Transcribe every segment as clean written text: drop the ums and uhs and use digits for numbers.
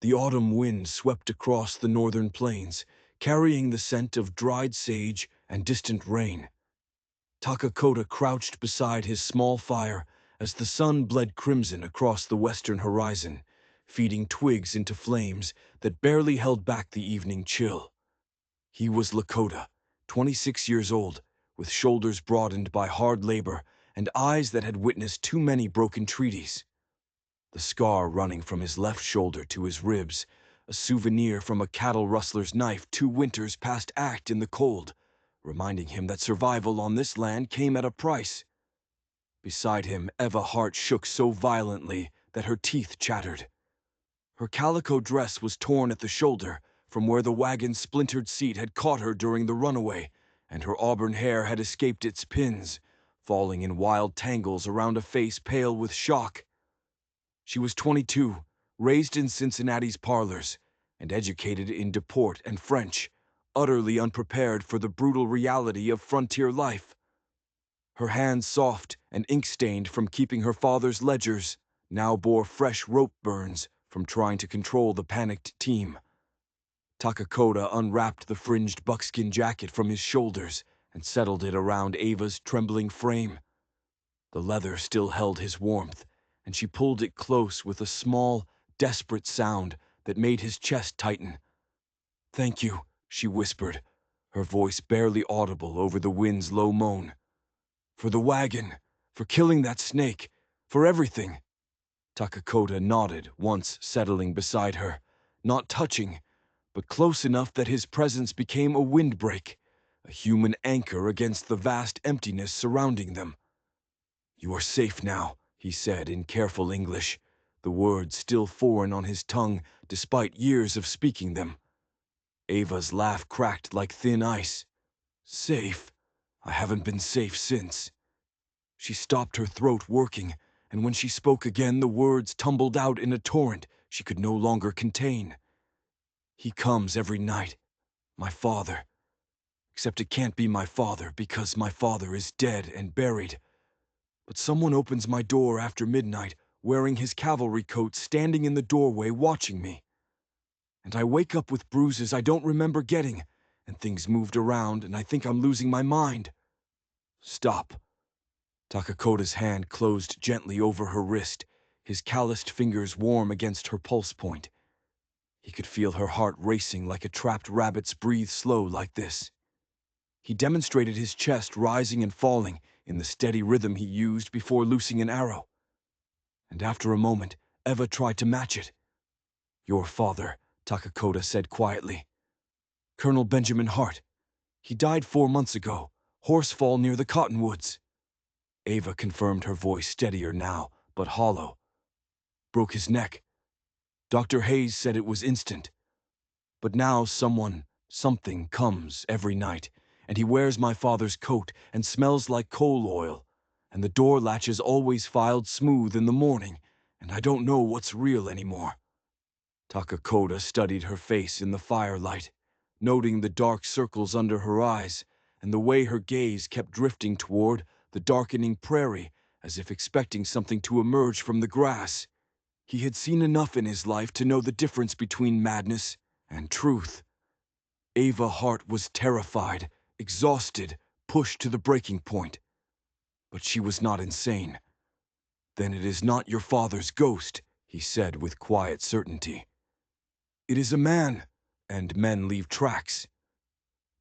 The autumn wind swept across the northern plains, carrying the scent of dried sage and distant rain. Takakota crouched beside his small fire as the sun bled crimson across the western horizon, feeding twigs into flames that barely held back the evening chill. He was Lakota, 26 years old, with shoulders broadened by hard labor and eyes that had witnessed too many broken treaties. The scar running from his left shoulder to his ribs, a souvenir from a cattle rustler's knife 2 winters past act in the cold, reminding him that survival on this land came at a price. Beside him, Eva's heart shook so violently that her teeth chattered. Her calico dress was torn at the shoulder, from where the wagon's splintered seat had caught her during the runaway, and her auburn hair had escaped its pins, falling in wild tangles around a face pale with shock. She was 22, raised in Cincinnati's parlors, and educated in Deport and French, utterly unprepared for the brutal reality of frontier life. Her hands, soft and ink-stained from keeping her father's ledgers, now bore fresh rope burns from trying to control the panicked team. Takakota unwrapped the fringed buckskin jacket from his shoulders and settled it around Eva's trembling frame. The leather still held his warmth, and she pulled it close with a small, desperate sound that made his chest tighten. "Thank you," she whispered, her voice barely audible over the wind's low moan. "For the wagon, for killing that snake, for everything." Takakota nodded, once settling beside her, not touching, but close enough that his presence became a windbreak, a human anchor against the vast emptiness surrounding them. "You are safe now," he said in careful English, the words still foreign on his tongue despite years of speaking them. Eva's laugh cracked like thin ice. "Safe? I haven't been safe since." She stopped, her throat working, and when she spoke again the words tumbled out in a torrent she could no longer contain. "He comes every night. My father. Except it can't be my father because my father is dead and buried. But someone opens my door after midnight, wearing his cavalry coat, standing in the doorway watching me. And I wake up with bruises I don't remember getting, and things moved around, and I think I'm losing my mind." "Stop." Takakota's hand closed gently over her wrist, his calloused fingers warm against her pulse point. He could feel her heart racing like a trapped rabbit's. Breathe slow like this. He demonstrated his chest rising and falling in the steady rhythm he used before loosing an arrow. And after a moment, Eva tried to match it. "Your father," Takakota said quietly. "Colonel Benjamin Hart. He died 4 months ago, horsefall near the cottonwoods." Eva confirmed, her voice steadier now, but hollow. "Broke his neck. Dr. Hayes said it was instant. But now something comes every night, and he wears my father's coat and smells like coal oil, and the door latches always filed smooth in the morning, and I don't know what's real anymore." Takakota studied her face in the firelight, noting the dark circles under her eyes, and the way her gaze kept drifting toward the darkening prairie, as if expecting something to emerge from the grass. He had seen enough in his life to know the difference between madness and truth. Eva Hart was terrified, exhausted, pushed to the breaking point. But she was not insane. "Then it is not your father's ghost," he said with quiet certainty. "It is a man, and men leave tracks."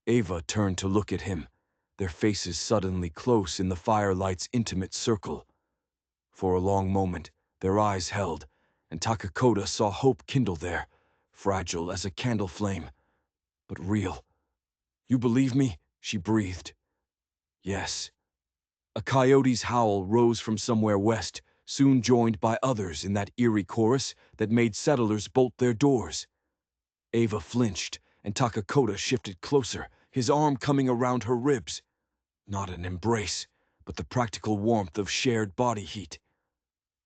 Eva turned to look at him, their faces suddenly close in the firelight's intimate circle. For a long moment, their eyes held, and Takakota saw hope kindle there, fragile as a candle flame, but real. "You believe me?" she breathed. "Yes." A coyote's howl rose from somewhere west, soon joined by others in that eerie chorus that made settlers bolt their doors. Eva flinched, and Takakota shifted closer, his arm coming around her ribs. Not an embrace, but the practical warmth of shared body heat.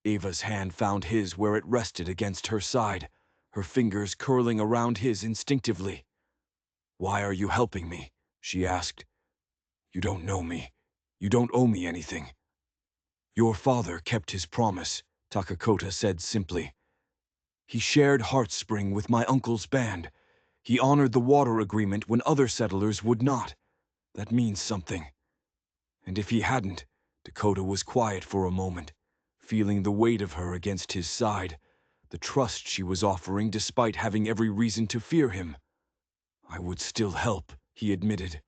Eva's hand found his where it rested against her side, her fingers curling around his instinctively. "Why are you helping me?" she asked. "You don't know me. You don't owe me anything." "Your father kept his promise," Takakota said simply. He shared Heartspring with my uncle's band. He honored the water agreement when other settlers would not. That means something. And if he hadn't, Dakota was quiet for a moment, feeling the weight of her against his side, the trust she was offering despite having every reason to fear him. I would still help, he admitted.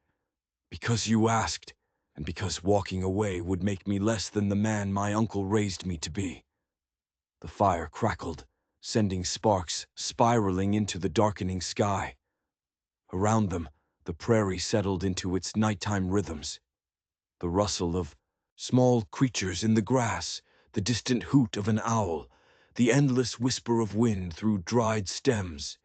Because you asked, and because walking away would make me less than the man my uncle raised me to be. The fire crackled, sending sparks spiraling into the darkening sky. Around them, the prairie settled into its nighttime rhythms. The rustle of small creatures in the grass, the distant hoot of an owl, the endless whisper of wind through dried stems.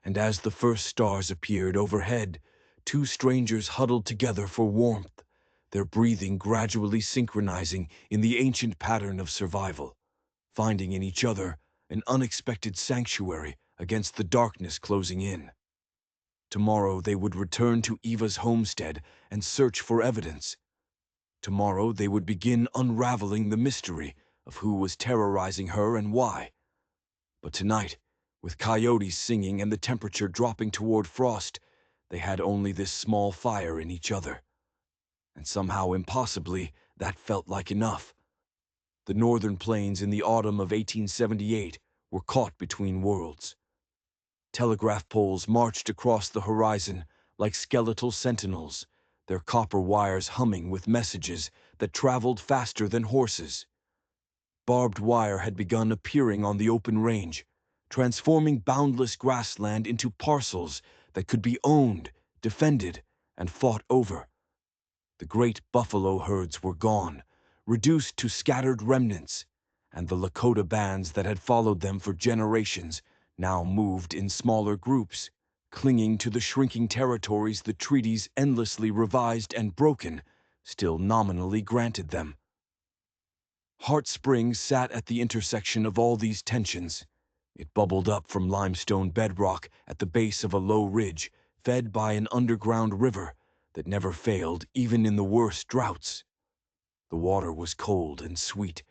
And as the first stars appeared overhead, two strangers huddled together for warmth, their breathing gradually synchronizing in the ancient pattern of survival, finding in each other an unexpected sanctuary against the darkness closing in. Tomorrow they would return to Eva's homestead and search for evidence. Tomorrow they would begin unraveling the mystery of who was terrorizing her and why. But tonight, with coyotes singing and the temperature dropping toward frost, they had only this small fire in each other. And somehow, impossibly, that felt like enough. The northern plains in the autumn of 1878 were caught between worlds. Telegraph poles marched across the horizon like skeletal sentinels, their copper wires humming with messages that traveled faster than horses. Barbed wire had begun appearing on the open range, transforming boundless grassland into parcels that could be owned, defended, and fought over. The great buffalo herds were gone, reduced to scattered remnants, and the Lakota bands that had followed them for generations now moved in smaller groups, clinging to the shrinking territories the treaties endlessly revised and broken still nominally granted them. Heart Springs sat at the intersection of all these tensions. It bubbled up from limestone bedrock at the base of a low ridge, fed by an underground river that never failed even in the worst droughts. The water was cold and sweet,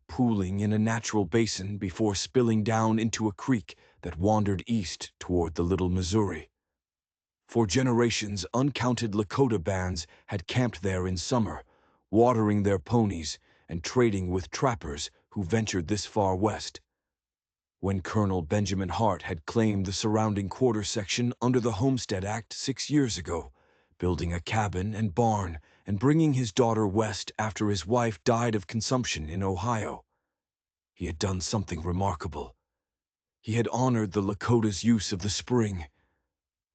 pooling in a natural basin before spilling down into a creek that wandered east toward the Little Missouri. For generations, uncounted Lakota bands had camped there in summer, watering their ponies and trading with trappers who ventured this far west. When Colonel Benjamin Hart had claimed the surrounding quarter section under the Homestead Act 6 years ago, building a cabin and barn and bringing his daughter west after his wife died of consumption in Ohio, he had done something remarkable. He had honored the Lakota's use of the spring.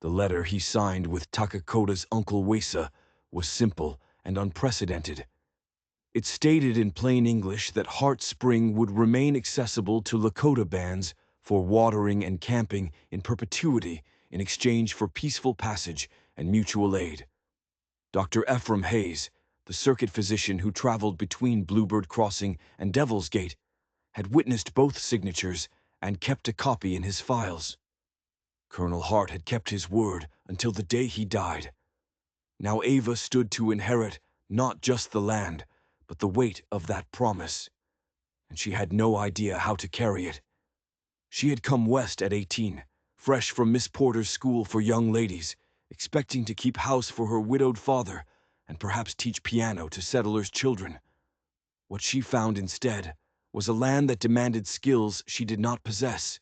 The letter he signed with Takakota's Uncle Wesa was simple and unprecedented. It stated in plain English that Heart Spring would remain accessible to Lakota bands for watering and camping in perpetuity in exchange for peaceful passage and mutual aid. Dr. Ephraim Hayes, the circuit physician who traveled between Bluebird Crossing and Devil's Gate, had witnessed both signatures and kept a copy in his files. Colonel Hart had kept his word until the day he died. Now Ava stood to inherit not just the land, but the weight of that promise, and she had no idea how to carry it. She had come west at 18, fresh from Miss Porter's school for young ladies, expecting to keep house for her widowed father and perhaps teach piano to settlers' children. What she found instead was a land that demanded skills she did not possess: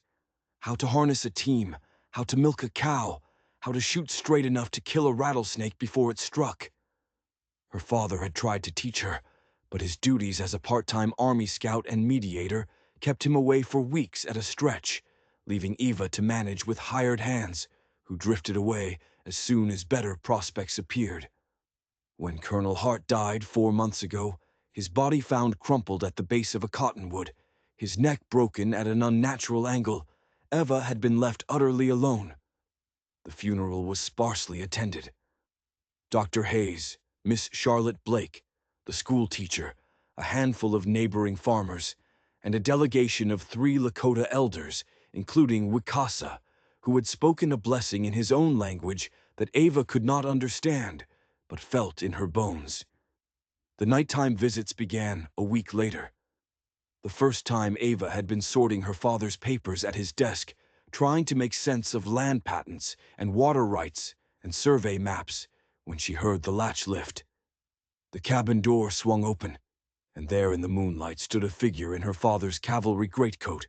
how to harness a team, how to milk a cow, how to shoot straight enough to kill a rattlesnake before it struck. Her father had tried to teach her, but his duties as a part-time Army scout and mediator kept him away for weeks at a stretch, leaving Eva to manage with hired hands, who drifted away as soon as better prospects appeared. When Colonel Hart died 4 months ago, his body found crumpled at the base of a cottonwood, his neck broken at an unnatural angle, Eva had been left utterly alone. The funeral was sparsely attended. Dr. Hayes, Miss Charlotte Blake, the school teacher, a handful of neighboring farmers, and a delegation of 3 Lakota elders, including Wicasa, who had spoken a blessing in his own language that Ava could not understand, but felt in her bones. The nighttime visits began a week later. The first time Ava had been sorting her father's papers at his desk, trying to make sense of land patents and water rights and survey maps, when she heard the latch lift. The cabin door swung open, and there in the moonlight stood a figure in her father's cavalry greatcoat,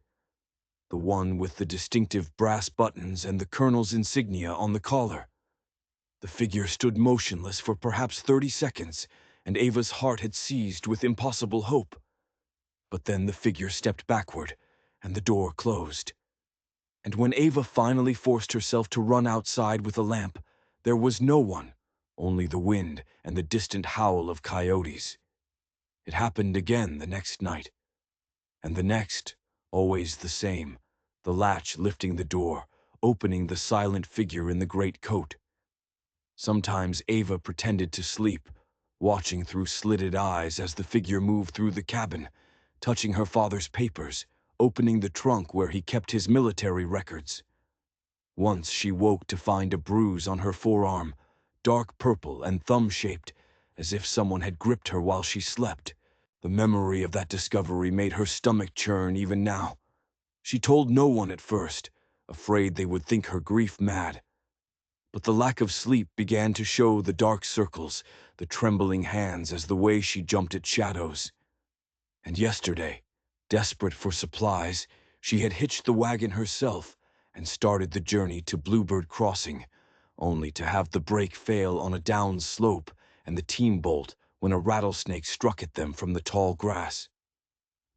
the one with the distinctive brass buttons and the colonel's insignia on the collar. The figure stood motionless for perhaps 30 seconds, and Ava's heart had seized with impossible hope. But then the figure stepped backward, and the door closed. And when Ava finally forced herself to run outside with a lamp, there was no one, only the wind and the distant howl of coyotes. It happened again the next night. And the next, always the same, the latch lifting the door, opening the silent figure in the great coat. Sometimes Ava pretended to sleep, watching through slitted eyes as the figure moved through the cabin, touching her father's papers, opening the trunk where he kept his military records. Once she woke to find a bruise on her forearm, dark purple and thumb-shaped, as if someone had gripped her while she slept. The memory of that discovery made her stomach churn even now. She told no one at first, afraid they would think her grief-mad. But the lack of sleep began to show the dark circles, the trembling hands as the way she jumped at shadows. And yesterday, desperate for supplies, she had hitched the wagon herself and started the journey to Bluebird Crossing, only to have the brake fail on a down slope and the team bolt when a rattlesnake struck at them from the tall grass.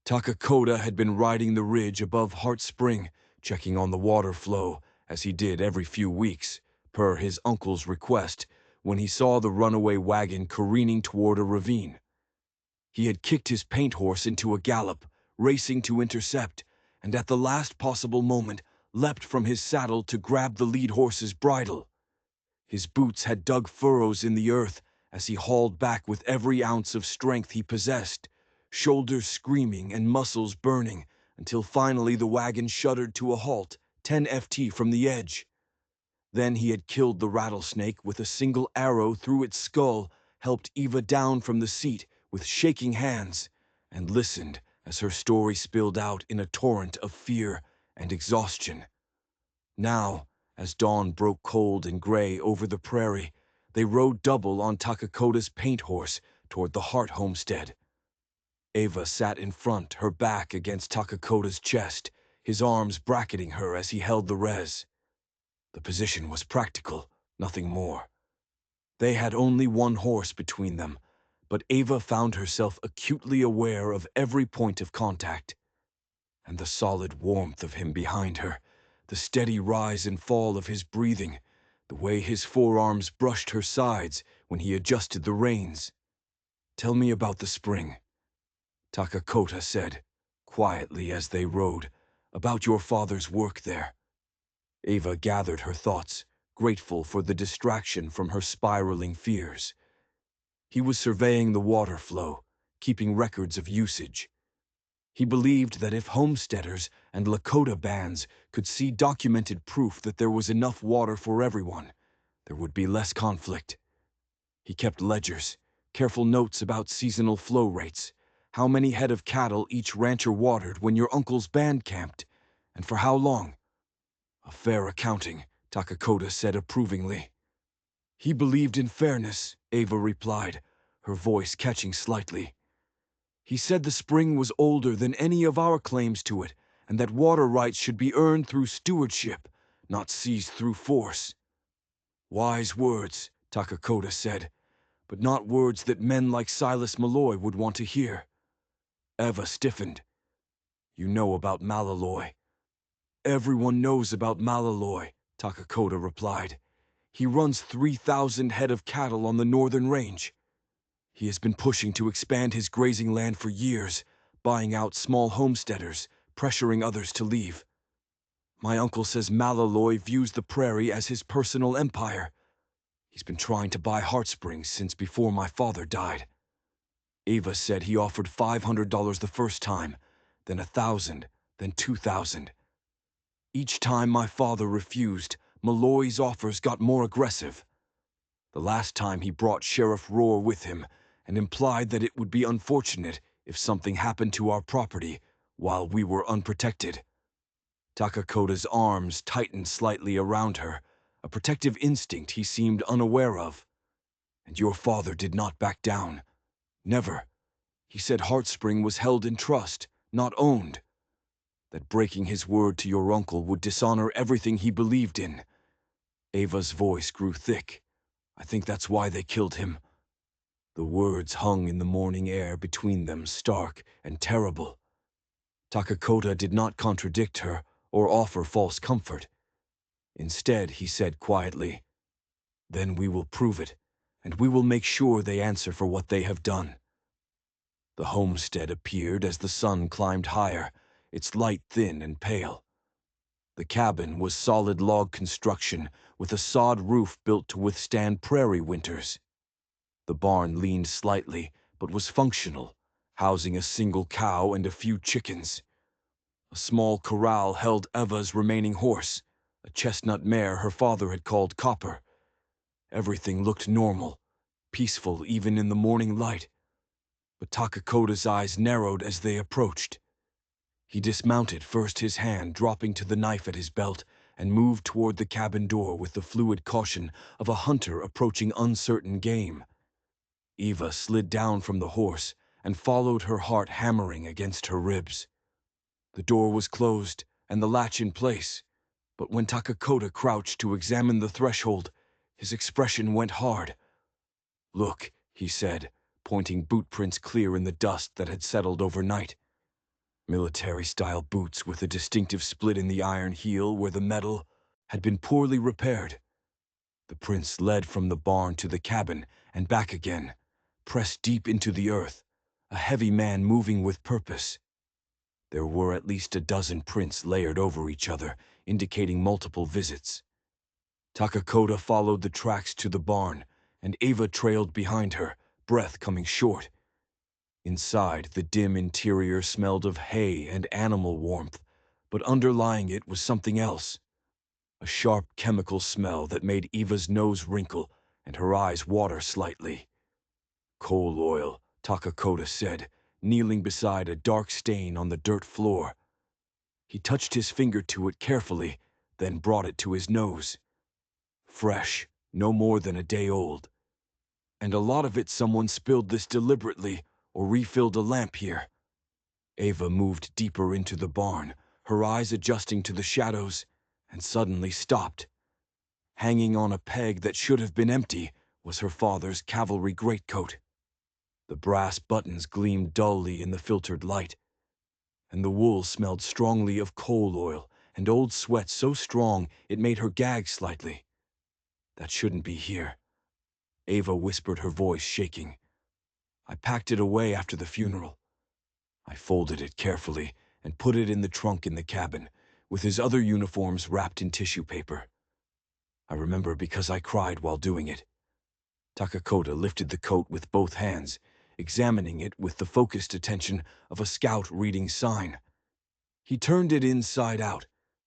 Takakota had been riding the ridge above Heart Spring, checking on the water flow, as he did every few weeks, per his uncle's request, when he saw the runaway wagon careening toward a ravine. He had kicked his paint horse into a gallop, racing to intercept, and at the last possible moment leapt from his saddle to grab the lead horse's bridle. His boots had dug furrows in the earth as he hauled back with every ounce of strength he possessed, shoulders screaming and muscles burning, until finally the wagon shuddered to a halt, 10 ft from the edge. Then he had killed the rattlesnake with a single arrow through its skull, helped Eva down from the seat with shaking hands, and listened as her story spilled out in a torrent of fear and exhaustion. Now, as dawn broke cold and gray over the prairie, they rode double on Takakota's paint horse toward the Hart homestead. Ava sat in front, her back against Takakota's chest, his arms bracketing her as he held the res. The position was practical, nothing more. They had only one horse between them, but Ava found herself acutely aware of every point of contact. And the solid warmth of him behind her, the steady rise and fall of his breathing, the way his forearms brushed her sides when he adjusted the reins. "Tell me about the spring," Takakota said, quietly as they rode, "about your father's work there." Ava gathered her thoughts, grateful for the distraction from her spiraling fears. He was surveying the water flow, keeping records of usage. He believed that if homesteaders and Lakota bands could see documented proof that there was enough water for everyone, there would be less conflict. He kept ledgers, careful notes about seasonal flow rates, how many head of cattle each rancher watered when your uncle's band camped, and for how long. "A fair accounting," Takakota said approvingly. "He believed in fairness," Ava replied, her voice catching slightly. "He said the spring was older than any of our claims to it, and that water rights should be earned through stewardship, not seized through force." "Wise words," Takakota said, "but not words that men like Silas Malloy would want to hear." Eva stiffened. "You know about Malaloy." "Everyone knows about Malaloy," Takakota replied. "He runs 3,000 head of cattle on the northern range. He has been pushing to expand his grazing land for years, buying out small homesteaders, pressuring others to leave. My uncle says Malaloy views the prairie as his personal empire. He's been trying to buy Heart Springs since before my father died." Ava said he offered $500 the first time, then 1,000, then 2,000. "Each time my father refused, Malloy's offers got more aggressive. The last time he brought Sheriff Rohr with him and implied that it would be unfortunate if something happened to our property while we were unprotected. Takakota's arms tightened slightly around her, a protective instinct he seemed unaware of. And your father did not back down. Never. He said Heartspring was held in trust, not owned. That breaking his word to your uncle would dishonor everything he believed in. Ava's voice grew thick. I think that's why they killed him. The words hung in the morning air between them, stark and terrible. Takakota did not contradict her or offer false comfort. Instead, he said quietly, "Then we will prove it, and we will make sure they answer for what they have done." The homestead appeared as the sun climbed higher, its light thin and pale. The cabin was solid log construction with a sod roof built to withstand prairie winters. The barn leaned slightly, but was functional, housing a single cow and a few chickens. A small corral held Eva's remaining horse, a chestnut mare her father had called Copper. Everything looked normal, peaceful even in the morning light. But Takakota's eyes narrowed as they approached. He dismounted, first his hand dropping to the knife at his belt, and moved toward the cabin door with the fluid caution of a hunter approaching uncertain game. Eva slid down from the horse and followed, her heart hammering against her ribs. The door was closed and the latch in place, but when Takakota crouched to examine the threshold, his expression went hard. "Look," he said, pointing boot prints clear in the dust that had settled overnight. Military-style boots with a distinctive split in the iron heel where the metal had been poorly repaired. The prints led from the barn to the cabin and back again, pressed deep into the earth, a heavy man moving with purpose. There were at least a dozen prints layered over each other, indicating multiple visits. Takakota followed the tracks to the barn, and Ava trailed behind her, breath coming short. Inside, the dim interior smelled of hay and animal warmth, but underlying it was something else. A sharp chemical smell that made Eva's nose wrinkle and her eyes water slightly. "Coal oil," Takakota said, kneeling beside a dark stain on the dirt floor. He touched his finger to it carefully, then brought it to his nose. Fresh, no more than a day old. And a lot of it someone spilled this deliberately or refilled a lamp here. Ava moved deeper into the barn, her eyes adjusting to the shadows, and suddenly stopped. Hanging on a peg that should have been empty was her father's cavalry greatcoat. The brass buttons gleamed dully in the filtered light, and the wool smelled strongly of coal oil and old sweat so strong it made her gag slightly. "That shouldn't be here," Ava whispered, her voice shaking. "I packed it away after the funeral." I folded it carefully and put it in the trunk in the cabin, with his other uniforms wrapped in tissue paper. I remember because I cried while doing it. Takakota lifted the coat with both hands, examining it with the focused attention of a scout reading sign. He turned it inside out,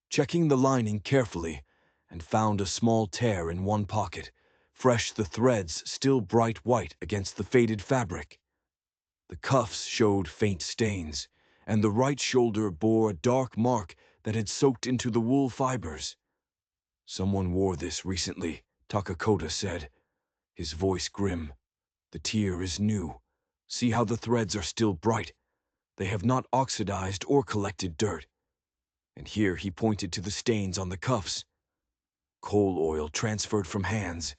checking the lining carefully, and found a small tear in one pocket, fresh, the threads still bright white against the faded fabric. The cuffs showed faint stains, and the right shoulder bore a dark mark that had soaked into the wool fibers. "Someone wore this recently," Takakota said, his voice grim. "The tear is new. See how the threads are still bright. They have not oxidized or collected dirt." And here he pointed to the stains on the cuffs. Coal oil transferred from hands,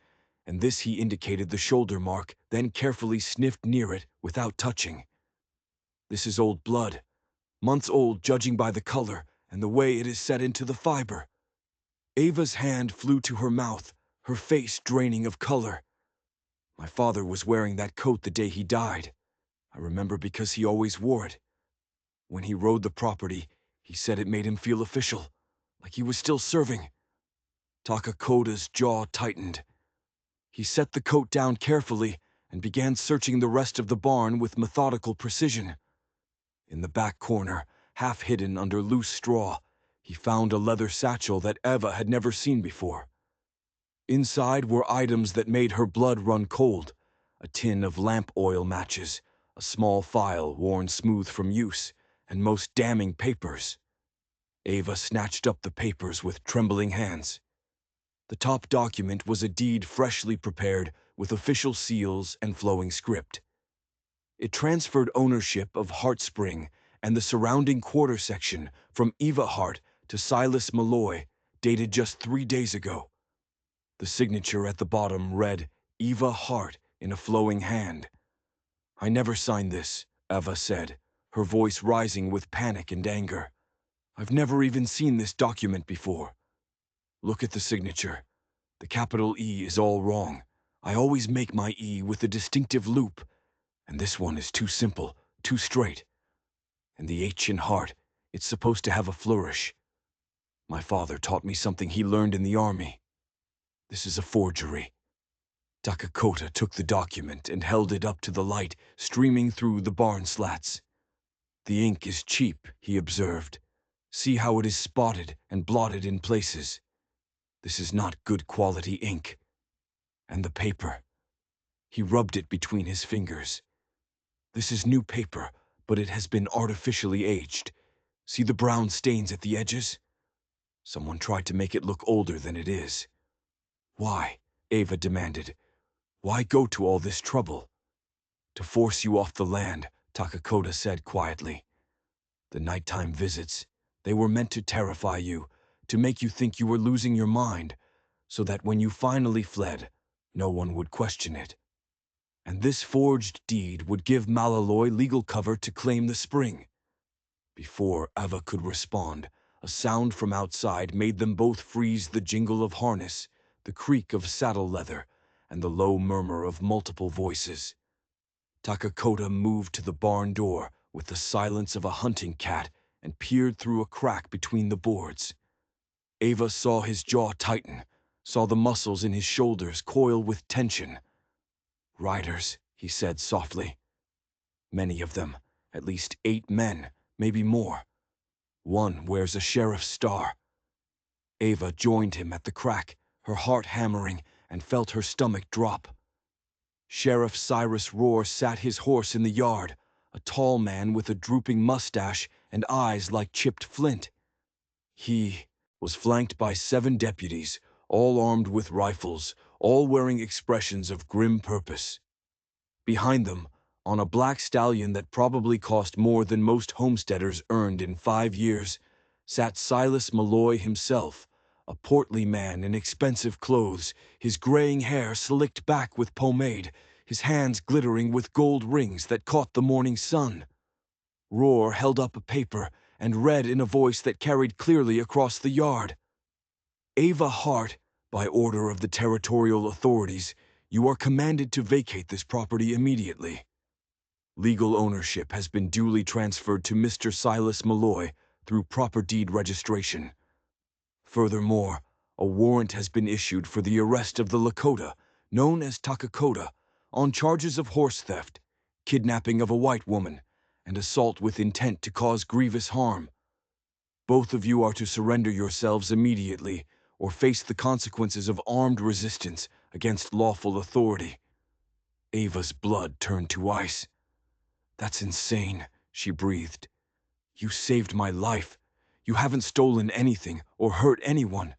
and this he indicated the shoulder mark, then carefully sniffed near it without touching. "This is old blood, months old judging by the color and the way it is set into the fiber." Ava's hand flew to her mouth, her face draining of color. "My father was wearing that coat the day he died. I remember because he always wore it. When he rode the property, he said it made him feel official, like he was still serving." Takakota's jaw tightened. He set the coat down carefully and began searching the rest of the barn with methodical precision. In the back corner, half hidden under loose straw, he found a leather satchel that Eva had never seen before. Inside were items that made her blood run cold: a tin of lamp oil matches, a small file worn smooth from use, and most damning papers. Ava snatched up the papers with trembling hands. The top document was a deed freshly prepared with official seals and flowing script. It transferred ownership of Heartspring and the surrounding quarter section from Eva Hart to Silas Malloy, dated just 3 days ago. The signature at the bottom read, Eva Hart, in a flowing hand. "I never signed this," Eva said, her voice rising with panic and anger. "I've never even seen this document before. Look at the signature. The capital E is all wrong. I always make my E with a distinctive loop, and this one is too simple, too straight. And the H in Hart, it's supposed to have a flourish. My father taught me something he learned in the army. This is a forgery." Lakota took the document and held it up to the light streaming through the barn slats. "The ink is cheap," he observed. "See how it is spotted and blotted in places. This is not good quality ink. And the paper." He rubbed it between his fingers. "This is new paper, but it has been artificially aged. See the brown stains at the edges? Someone tried to make it look older than it is." "Why?" Ava demanded. "Why go to all this trouble?" "To force you off the land," Lakota said quietly. "The nighttime visits, they were meant to terrify you, to make you think you were losing your mind, so that when you finally fled, no one would question it. And this forged deed would give Malaloy legal cover to claim the spring." Before Ava could respond, a sound from outside made them both freeze: the jingle of harness, the creak of saddle leather, and the low murmur of multiple voices. Lakota moved to the barn door with the silence of a hunting cat and peered through a crack between the boards. Ava saw his jaw tighten, saw the muscles in his shoulders coil with tension. "Riders," he said softly. "Many of them, at least 8 men, maybe more. One wears a sheriff's star." Ava joined him at the crack, her heart hammering, and felt her stomach drop. Sheriff Cyrus Rohr sat his horse in the yard, a tall man with a drooping mustache and eyes like chipped flint. He was flanked by 7 deputies, all armed with rifles, all wearing expressions of grim purpose. Behind them, on a black stallion that probably cost more than most homesteaders earned in 5 years, sat Silas Malloy himself, a portly man in expensive clothes, his graying hair slicked back with pomade, his hands glittering with gold rings that caught the morning sun. Rohr held up a paper and read in a voice that carried clearly across the yard. "Ava Hart, by order of the territorial authorities, you are commanded to vacate this property immediately. Legal ownership has been duly transferred to Mr. Silas Malloy through proper deed registration. Furthermore, a warrant has been issued for the arrest of the Lakota, known as Lakota, on charges of horse theft, kidnapping of a white woman, and assault with intent to cause grievous harm. Both of you are to surrender yourselves immediately or face the consequences of armed resistance against lawful authority." Ava's blood turned to ice. "That's insane," she breathed. "You saved my life. You haven't stolen anything or hurt anyone."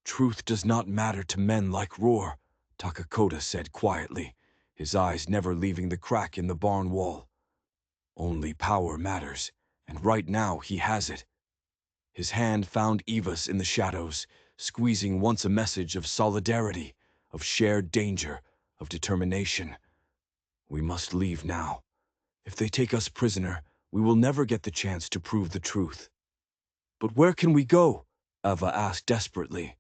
"Truth does not matter to men like Rohr," Lakota said quietly, his eyes never leaving the crack in the barn wall. "Only power matters, and right now he has it." His hand found Eva's in the shadows, squeezing once a message of solidarity, of shared danger, of determination. "We must leave now. If they take us prisoner, we will never get the chance to prove the truth." "But where can we go?" Ava asked desperately.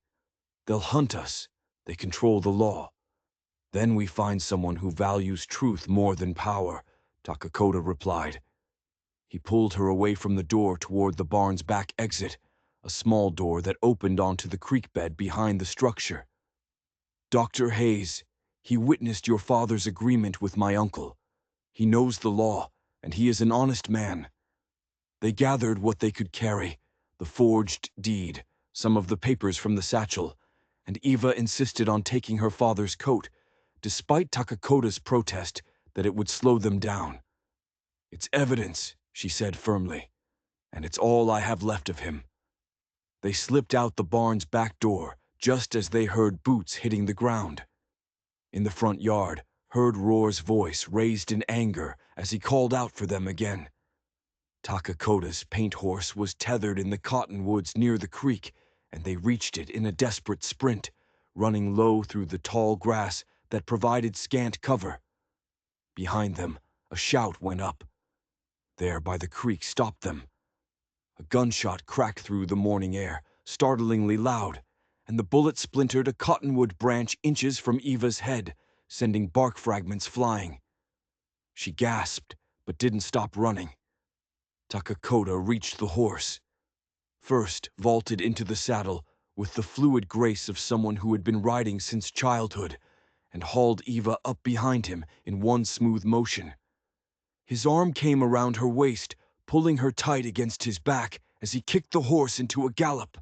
"They'll hunt us. They control the law. Then we find someone who values truth more than power," Lakota replied. He pulled her away from the door toward the barn's back exit, a small door that opened onto the creek bed behind the structure. "Dr. Hayes, he witnessed your father's agreement with my uncle. He knows the law, and he is an honest man. They gathered what they could carry, the forged deed, some of the papers from the satchel, and Eva insisted on taking her father's coat, despite Takakota's protest that it would slow them down. It's evidence," she said firmly, "and it's all I have left of him." They slipped out the barn's back door just as they heard boots hitting the ground. In the front yard, heard Roar's voice raised in anger as he called out for them again. Takakota's paint horse was tethered in the cottonwoods near the creek, and they reached it in a desperate sprint, running low through the tall grass that provided scant cover. Behind them, a shout went up. There by the creek stopped them. A gunshot cracked through the morning air, startlingly loud, and the bullet splintered a cottonwood branch inches from Eva's head, sending bark fragments flying. She gasped, but didn't stop running. Takakota reached the horse. First, vaulted into the saddle with the fluid grace of someone who had been riding since childhood, and hauled Eva up behind him in one smooth motion. His arm came around her waist, pulling her tight against his back as he kicked the horse into a gallop.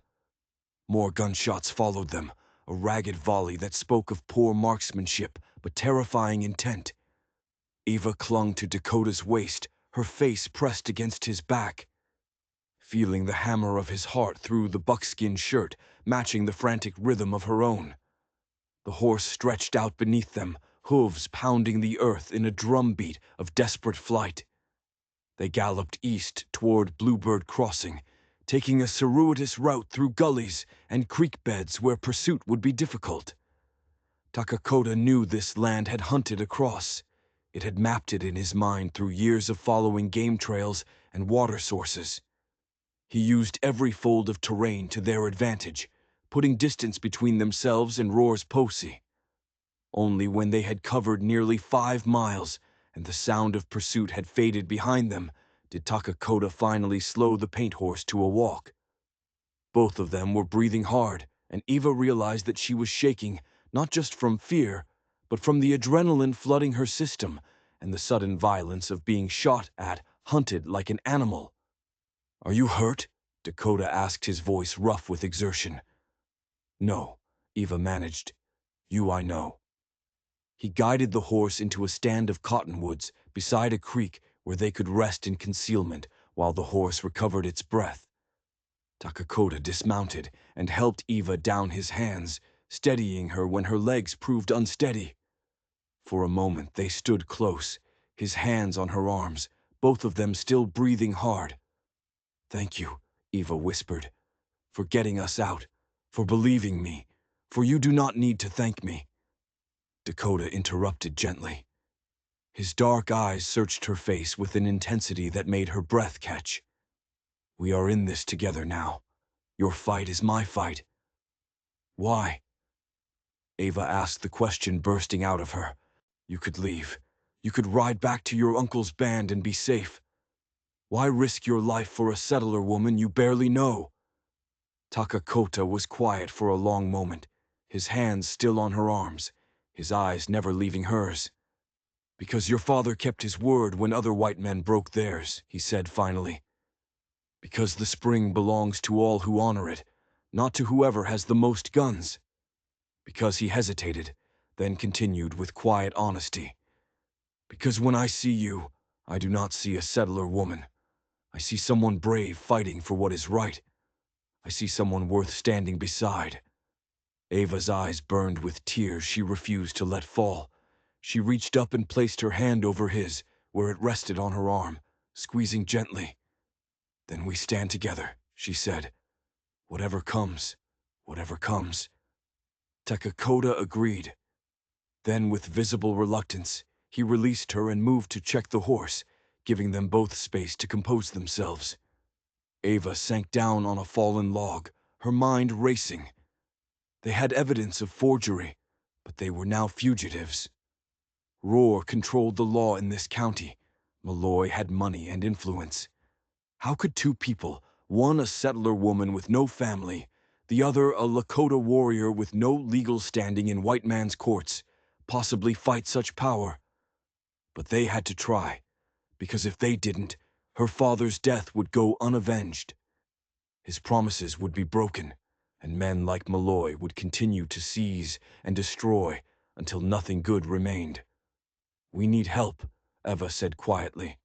More gunshots followed them, a ragged volley that spoke of poor marksmanship but terrifying intent. Eva clung to Dakota's waist, her face pressed against his back, feeling the hammer of his heart through the buckskin shirt, matching the frantic rhythm of her own. The horse stretched out beneath them, hooves pounding the earth in a drumbeat of desperate flight. They galloped east toward Bluebird Crossing, taking a circuitous route through gullies and creek beds where pursuit would be difficult. Takakota knew this land had hunted across. It had mapped it in his mind through years of following game trails and water sources. He used every fold of terrain to their advantage, putting distance between themselves and Roar's posse. Only when they had covered nearly 5 miles and the sound of pursuit had faded behind them did Takakota finally slow the paint horse to a walk. Both of them were breathing hard, and Eva realized that she was shaking, not just from fear, but from the adrenaline flooding her system and the sudden violence of being shot at, hunted like an animal. "Are you hurt?" Dakota asked, his voice rough with exertion. "No," Eva managed. "You I know." He guided the horse into a stand of cottonwoods beside a creek where they could rest in concealment while the horse recovered its breath. Takakota dismounted and helped Eva down his hands, steadying her when her legs proved unsteady. For a moment they stood close, his hands on her arms, both of them still breathing hard. "Thank you," Eva whispered, "for getting us out, for believing me, for you do not need to thank me." Dakota interrupted gently. His dark eyes searched her face with an intensity that made her breath catch. "We are in this together now. Your fight is my fight." "Why?" Eva asked, the question bursting out of her. "You could leave. You could ride back to your uncle's band and be safe. Why risk your life for a settler woman you barely know?" Takakota was quiet for a long moment, his hands still on her arms, his eyes never leaving hers. "Because your father kept his word when other white men broke theirs," he said finally. "Because the spring belongs to all who honor it, not to whoever has the most guns." Because he hesitated, then continued with quiet honesty. "Because when I see you, I do not see a settler woman. I see someone brave fighting for what is right. I see someone worth standing beside." Ava's eyes burned with tears she refused to let fall. She reached up and placed her hand over his, where it rested on her arm, squeezing gently. "Then we stand together," she said. "Whatever comes, whatever comes." Takakota agreed. Then, with visible reluctance, he released her and moved to check the horse, giving them both space to compose themselves. Ava sank down on a fallen log, her mind racing. They had evidence of forgery, but they were now fugitives. Roar controlled the law in this county. Malloy had money and influence. How could two people, one a settler woman with no family, the other a Lakota warrior with no legal standing in white man's courts, possibly fight such power? But they had to try, because if they didn't, her father's death would go unavenged. His promises would be broken, and men like Malloy would continue to seize and destroy until nothing good remained. "We need help," Eva said quietly.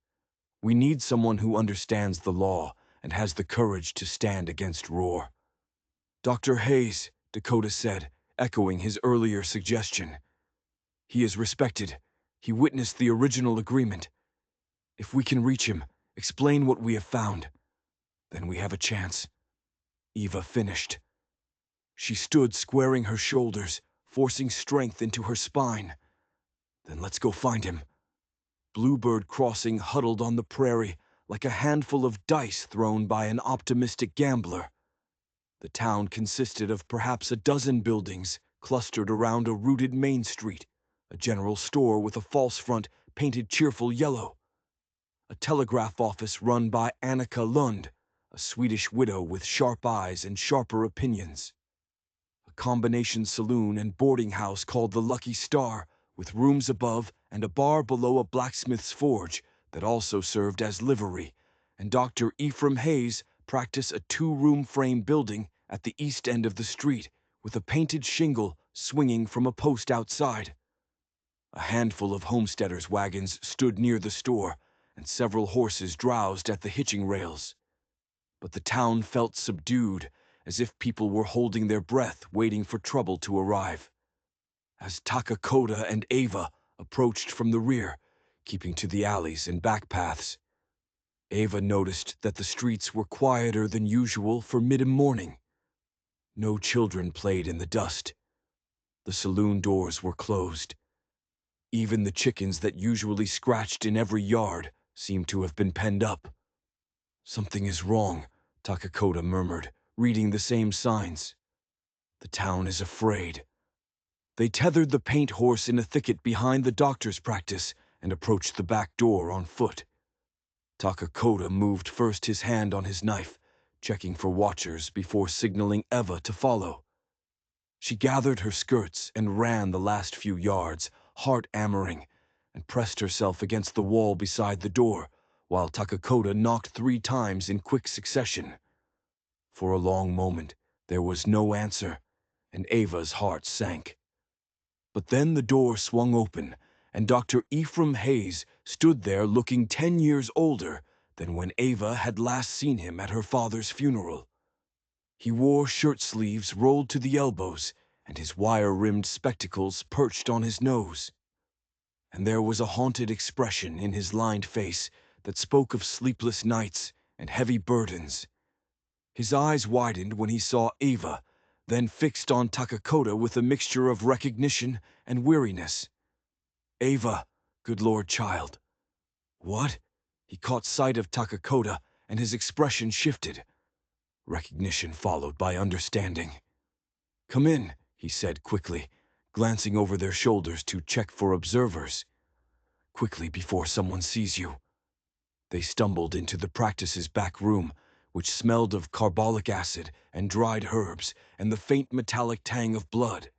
We need someone who understands the law and has the courage to stand against Roar. Dr. Hayes, Dakota said, echoing his earlier suggestion. He is respected. He witnessed the original agreement. If we can reach him, explain what we have found, then we have a chance. Eva finished. She stood squaring her shoulders, forcing strength into her spine. Then let's go find him. Bluebird Crossing huddled on the prairie like a handful of dice thrown by an optimistic gambler. The town consisted of perhaps a dozen buildings clustered around a rooted main street, a general store with a false front painted cheerful yellow, a telegraph office run by Annika Lund, a Swedish widow with sharp eyes and sharper opinions, a combination saloon and boarding house called the Lucky Star, with rooms above and a bar below a blacksmith's forge that also served as livery, and Dr. Ephraim Hayes practiced a two-room frame building at the east end of the street, with a painted shingle swinging from a post outside. A handful of homesteaders' wagons stood near the store, and several horses drowsed at the hitching rails. But the town felt subdued, as if people were holding their breath waiting for trouble to arrive. As Takakota and Ava approached from the rear, keeping to the alleys and back paths, Ava noticed that the streets were quieter than usual for mid-morning. No children played in the dust. The saloon doors were closed. Even the chickens that usually scratched in every yard seemed to have been penned up. Something is wrong, Takakota murmured, reading the same signs. The town is afraid. They tethered the paint horse in a thicket behind the doctor's practice and approached the back door on foot. Takakota moved first, his hand on his knife, checking for watchers before signaling Eva to follow. She gathered her skirts and ran the last few yards, heart hammering, and pressed herself against the wall beside the door, while Takakota knocked 3 times in quick succession. For a long moment, there was no answer, and Ava's heart sank. But then the door swung open, and Dr. Ephraim Hayes stood there looking 10 years older than when Ava had last seen him at her father's funeral. He wore shirt sleeves rolled to the elbows, and his wire-rimmed spectacles perched on his nose. And there was a haunted expression in his lined face that spoke of sleepless nights and heavy burdens. His eyes widened when he saw Ava, then fixed on Takakota with a mixture of recognition and weariness. Ava, good Lord, child. What? He caught sight of Takakota, and his expression shifted. Recognition followed by understanding. Come in, he said quickly, glancing over their shoulders to check for observers. Quickly, before someone sees you. They stumbled into the practice's back room, which smelled of carbolic acid and dried herbs and the faint metallic tang of blood.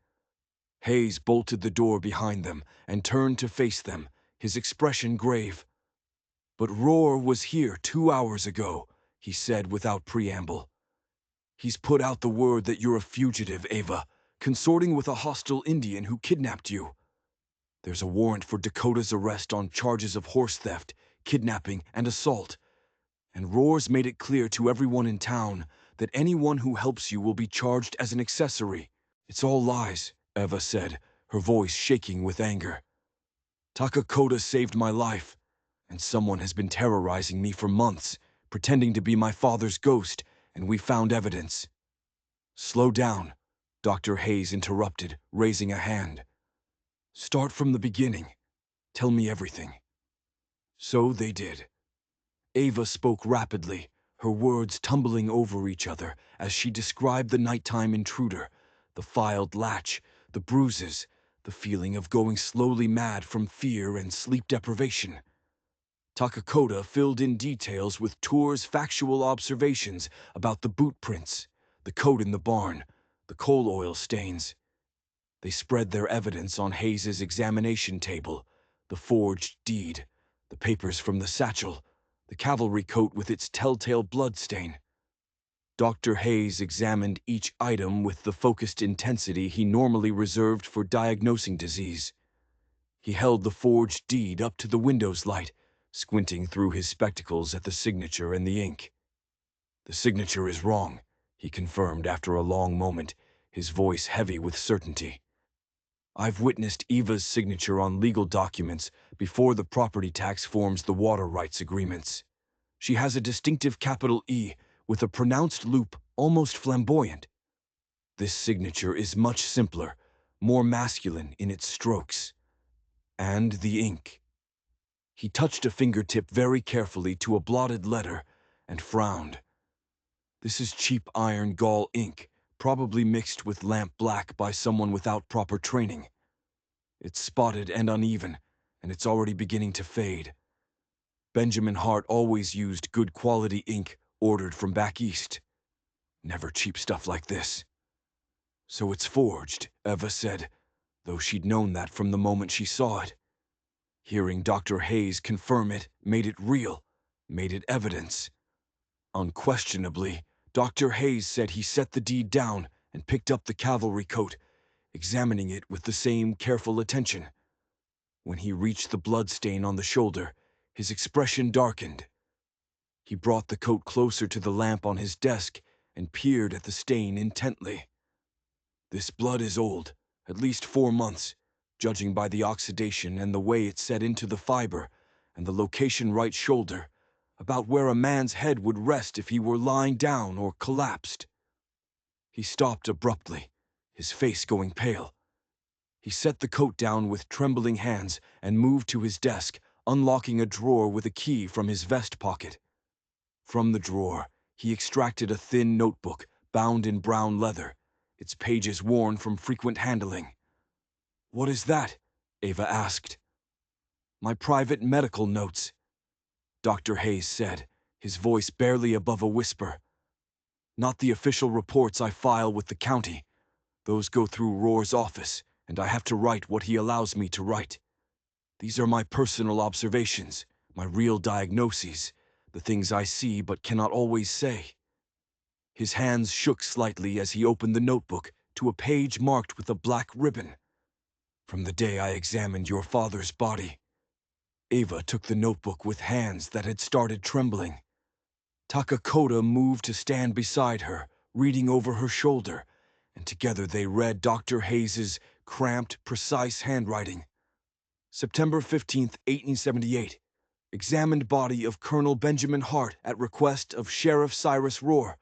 Hayes bolted the door behind them and turned to face them, his expression grave. But Roar was here 2 hours ago, he said without preamble. He's put out the word that you're a fugitive, Ava, consorting with a hostile Indian who kidnapped you. There's a warrant for Dakota's arrest on charges of horse theft, kidnapping, and assault. And Roar's made it clear to everyone in town that anyone who helps you will be charged as an accessory. It's all lies, Eva said, her voice shaking with anger. Takakota saved my life, and someone has been terrorizing me for months, pretending to be my father's ghost, and we found evidence. Slow down, Dr. Hayes interrupted, raising a hand. Start from the beginning. Tell me everything. So they did. Ava spoke rapidly, her words tumbling over each other as she described the nighttime intruder, the filed latch, the bruises, the feeling of going slowly mad from fear and sleep deprivation. Takakota filled in details with Tour's factual observations about the boot prints, the coat in the barn, the coal oil stains. They spread their evidence on Hayes's examination table, the forged deed, the papers from the satchel, the cavalry coat with its telltale blood stain. Dr. Hayes examined each item with the focused intensity he normally reserved for diagnosing disease. He held the forged deed up to the window's light, squinting through his spectacles at the signature and the ink. "The signature is wrong," he confirmed after a long moment, his voice heavy with certainty. "I've witnessed Eva's signature on legal documents before the property tax forms the water rights agreements. She has a distinctive capital E with a pronounced loop, almost flamboyant. This signature is much simpler, more masculine in its strokes. And the ink." He touched a fingertip very carefully to a blotted letter and frowned. "This is cheap iron gall ink, probably mixed with lamp black by someone without proper training. It's spotted and uneven, and it's already beginning to fade. Benjamin Hart always used good quality ink ordered from back east. Never cheap stuff like this." "So it's forged," Eva said, though she'd known that from the moment she saw it. Hearing Dr. Hayes confirm it made it real, made it evidence. Unquestionably, Dr. Hayes said he set the deed down and picked up the cavalry coat, examining it with the same careful attention. When he reached the blood stain on the shoulder, his expression darkened. He brought the coat closer to the lamp on his desk and peered at the stain intently. "This blood is old, at least 4 months, judging by the oxidation and the way it set into the fiber, and the location right shoulder, about where a man's head would rest if he were lying down or collapsed." He stopped abruptly, his face going pale. He set the coat down with trembling hands and moved to his desk, unlocking a drawer with a key from his vest pocket. From the drawer, he extracted a thin notebook bound in brown leather, its pages worn from frequent handling. "What is that?" Eva asked. "My private medical notes," Dr. Hayes said, his voice barely above a whisper. "Not the official reports I file with the county. Those go through Rohr's office, and I have to write what he allows me to write. These are my personal observations, my real diagnoses, the things I see but cannot always say." His hands shook slightly as he opened the notebook to a page marked with a black ribbon. "From the day I examined your father's body." Eva took the notebook with hands that had started trembling. Takakota moved to stand beside her, reading over her shoulder, and together they read Dr. Hayes's cramped, precise handwriting. "September 15th, 1878. Examined body of Colonel Benjamin Hart at request of Sheriff Cyrus Rohr.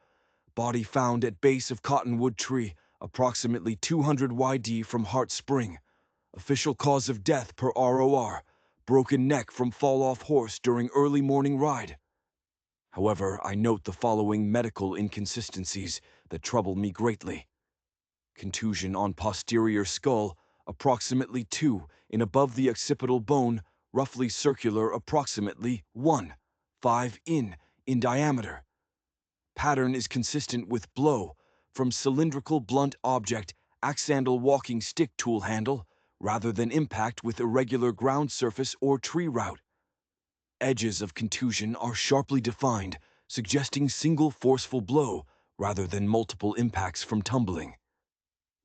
Body found at base of cottonwood tree, approximately 200 YD from Hart Spring. Official cause of death per ROR, broken neck from fall-off horse during early morning ride. However, I note the following medical inconsistencies that trouble me greatly. Contusion on posterior skull, approximately 2 in above the occipital bone, roughly circular, approximately 1.5 in diameter. Pattern is consistent with blow from cylindrical blunt object, axandal walking stick tool handle, rather than impact with irregular ground surface or tree route. Edges of contusion are sharply defined, suggesting single forceful blow rather than multiple impacts from tumbling.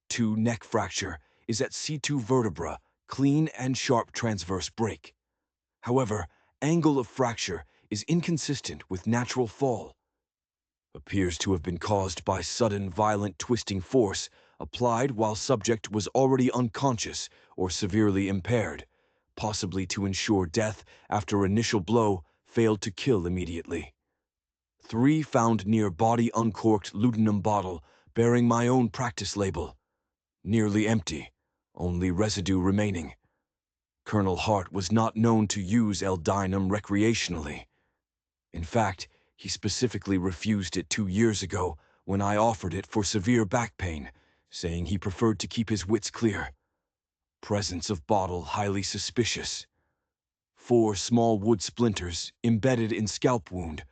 2 neck fracture is at C2 vertebra, clean and sharp transverse break. However, angle of fracture is inconsistent with natural fall. Appears to have been caused by sudden violent twisting force applied while subject was already unconscious or severely impaired, possibly to ensure death after initial blow failed to kill immediately. 3 found near body uncorked laudanum bottle bearing my own practice label. Nearly empty, only residue remaining. Colonel Hart was not known to use L-Dynam recreationally. In fact, he specifically refused it 2 years ago when I offered it for severe back pain, saying he preferred to keep his wits clear. Presence of bottle highly suspicious. 4 small wood splinters embedded in scalp wound,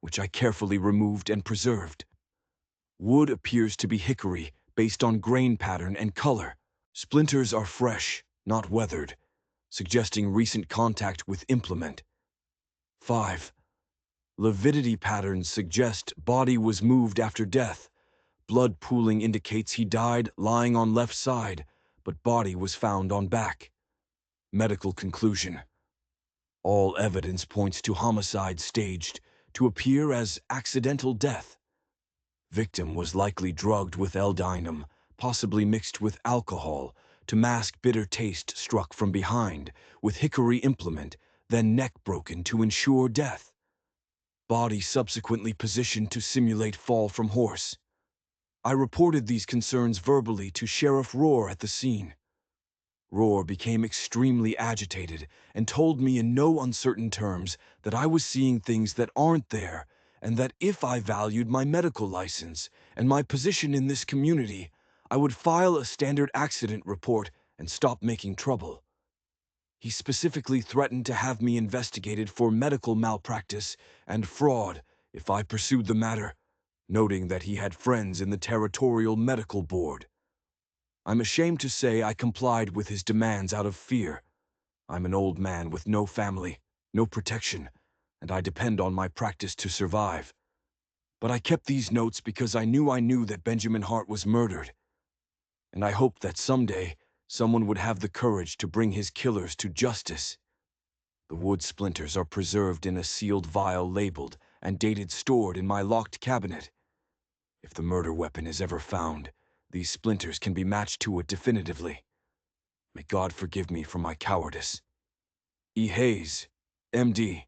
which I carefully removed and preserved. Wood appears to be hickory based on grain pattern and color. Splinters are fresh, not weathered, suggesting recent contact with implement. 5. Lividity patterns suggest body was moved after death. Blood pooling indicates he died lying on left side, but body was found on back. Medical conclusion: All evidence points to homicide staged to appear as accidental death. Victim was likely drugged with L-dinum, possibly mixed with alcohol, to mask bitter taste struck from behind, with hickory implement, then neck broken to ensure death. Body subsequently positioned to simulate fall from horse. I reported these concerns verbally to Sheriff Rohr at the scene. Rohr became extremely agitated and told me in no uncertain terms that I was seeing things that aren't there, and that if I valued my medical license and my position in this community, I would file a standard accident report and stop making trouble. He specifically threatened to have me investigated for medical malpractice and fraud if I pursued the matter, noting that he had friends in the Territorial Medical Board. I'm ashamed to say I complied with his demands out of fear. I'm an old man with no family, no protection, and I depend on my practice to survive. But I kept these notes because I knew that Benjamin Hart was murdered. And I hoped that someday someone would have the courage to bring his killers to justice. The wood splinters are preserved in a sealed vial labeled and dated stored in my locked cabinet. If the murder weapon is ever found, these splinters can be matched to it definitively. May God forgive me for my cowardice. E. Hayes, M.D.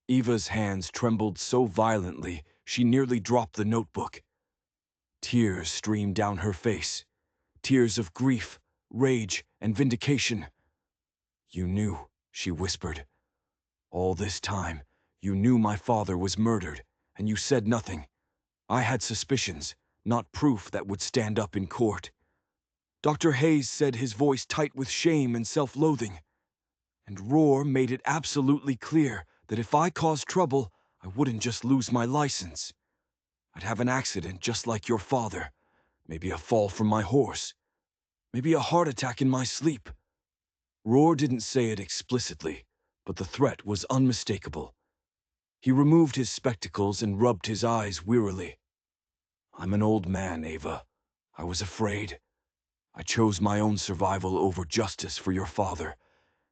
Eva's hands trembled so violently she nearly dropped the notebook. Tears streamed down her face, tears of grief, rage, and vindication. "You knew," she whispered. "All this time, you knew my father was murdered, and you said nothing. I had suspicions, not proof that would stand up in court." Dr. Hayes said, his voice tight with shame and self-loathing. "And Rohr made it absolutely clear that if I caused trouble, I wouldn't just lose my license. I'd have an accident just like your father, maybe a fall from my horse, maybe a heart attack in my sleep." Rohr didn't say it explicitly, but the threat was unmistakable. He removed his spectacles and rubbed his eyes wearily. "I'm an old man, Ava. I was afraid. I chose my own survival over justice for your father,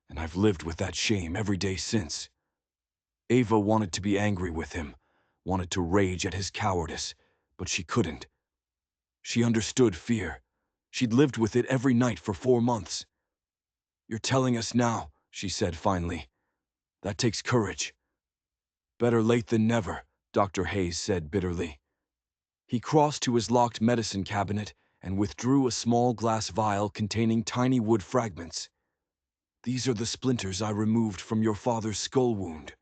and I've lived with that shame every day since." Ava wanted to be angry with him, wanted to rage at his cowardice, but she couldn't. She understood fear. She'd lived with it every night for 4 months. "You're telling us now," she said finally. "That takes courage." "Better late than never," Dr. Hayes said bitterly. He crossed to his locked medicine cabinet and withdrew a small glass vial containing tiny wood fragments. "These are the splinters I removed from your father's skull wound.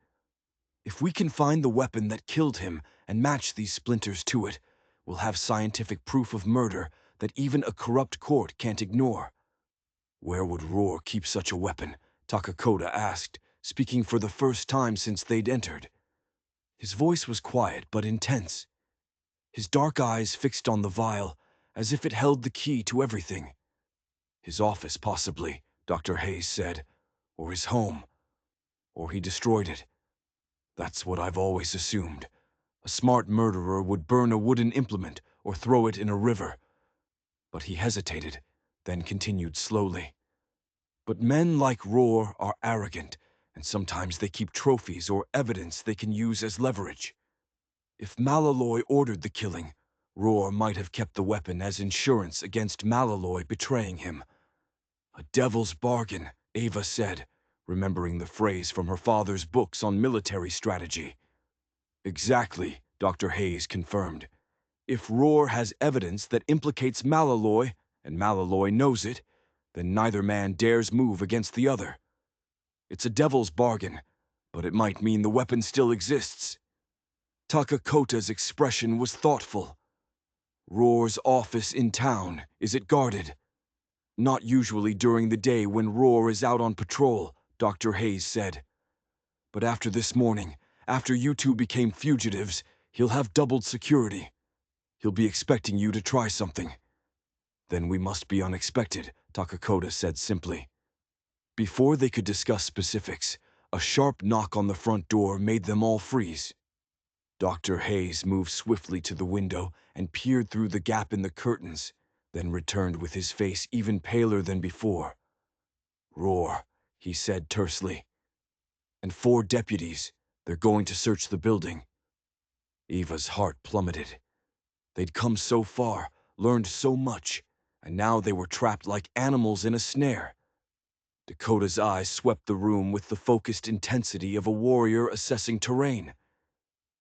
If we can find the weapon that killed him and match these splinters to it, we'll have scientific proof of murder that even a corrupt court can't ignore." "Where would Rohr keep such a weapon?" Takakota asked, speaking for the first time since they'd entered. His voice was quiet but intense. His dark eyes fixed on the vial, as if it held the key to everything. "His office, possibly," Dr. Hayes said. "Or his home. Or he destroyed it. That's what I've always assumed. A smart murderer would burn a wooden implement or throw it in a river." But he hesitated, then continued slowly. "But men like Rohr are arrogant, and sometimes they keep trophies or evidence they can use as leverage. If Malaloy ordered the killing, Rohr might have kept the weapon as insurance against Malaloy betraying him." "A devil's bargain," Ava said, remembering the phrase from her father's books on military strategy. "Exactly," Dr. Hayes confirmed. "If Rohr has evidence that implicates Malaloy, and Malaloy knows it, then neither man dares move against the other. It's a devil's bargain, but it might mean the weapon still exists." Takakota's expression was thoughtful. "Rohr's office in town, is it guarded?" "Not usually during the day when Rohr is out on patrol," Dr. Hayes said. "But after this morning, after you two became fugitives, he'll have doubled security. He'll be expecting you to try something." "Then we must be unexpected," Takakota said simply. Before they could discuss specifics, a sharp knock on the front door made them all freeze. Dr. Hayes moved swiftly to the window and peered through the gap in the curtains, then returned with his face even paler than before. "Rohr," he said tersely. And 4 deputies. They're going to search the building. Eva's heart plummeted. They'd come so far, learned so much, and now they were trapped like animals in a snare. Dakota's eyes swept the room with the focused intensity of a warrior assessing terrain.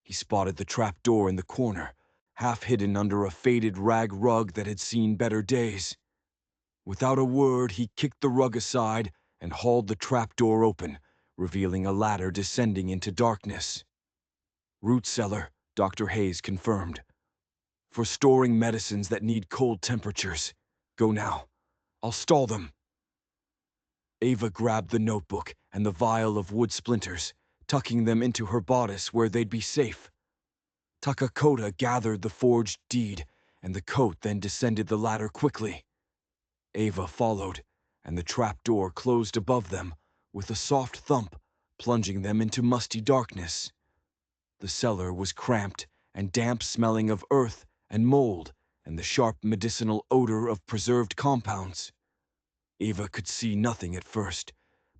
He spotted the trap door in the corner, half hidden under a faded rag rug that had seen better days. Without a word, he kicked the rug aside and hauled the trap door open, revealing a ladder descending into darkness. Root cellar, Dr. Hayes confirmed. For storing medicines that need cold temperatures. Go now. I'll stall them. Ava grabbed the notebook and the vial of wood splinters, tucking them into her bodice where they'd be safe. Lakota gathered the forged deed, and the coat then descended the ladder quickly. Ava followed, and the trap door closed above them, with a soft thump, plunging them into musty darkness. The cellar was cramped and damp, smelling of earth and mold and the sharp medicinal odor of preserved compounds. Ava could see nothing at first,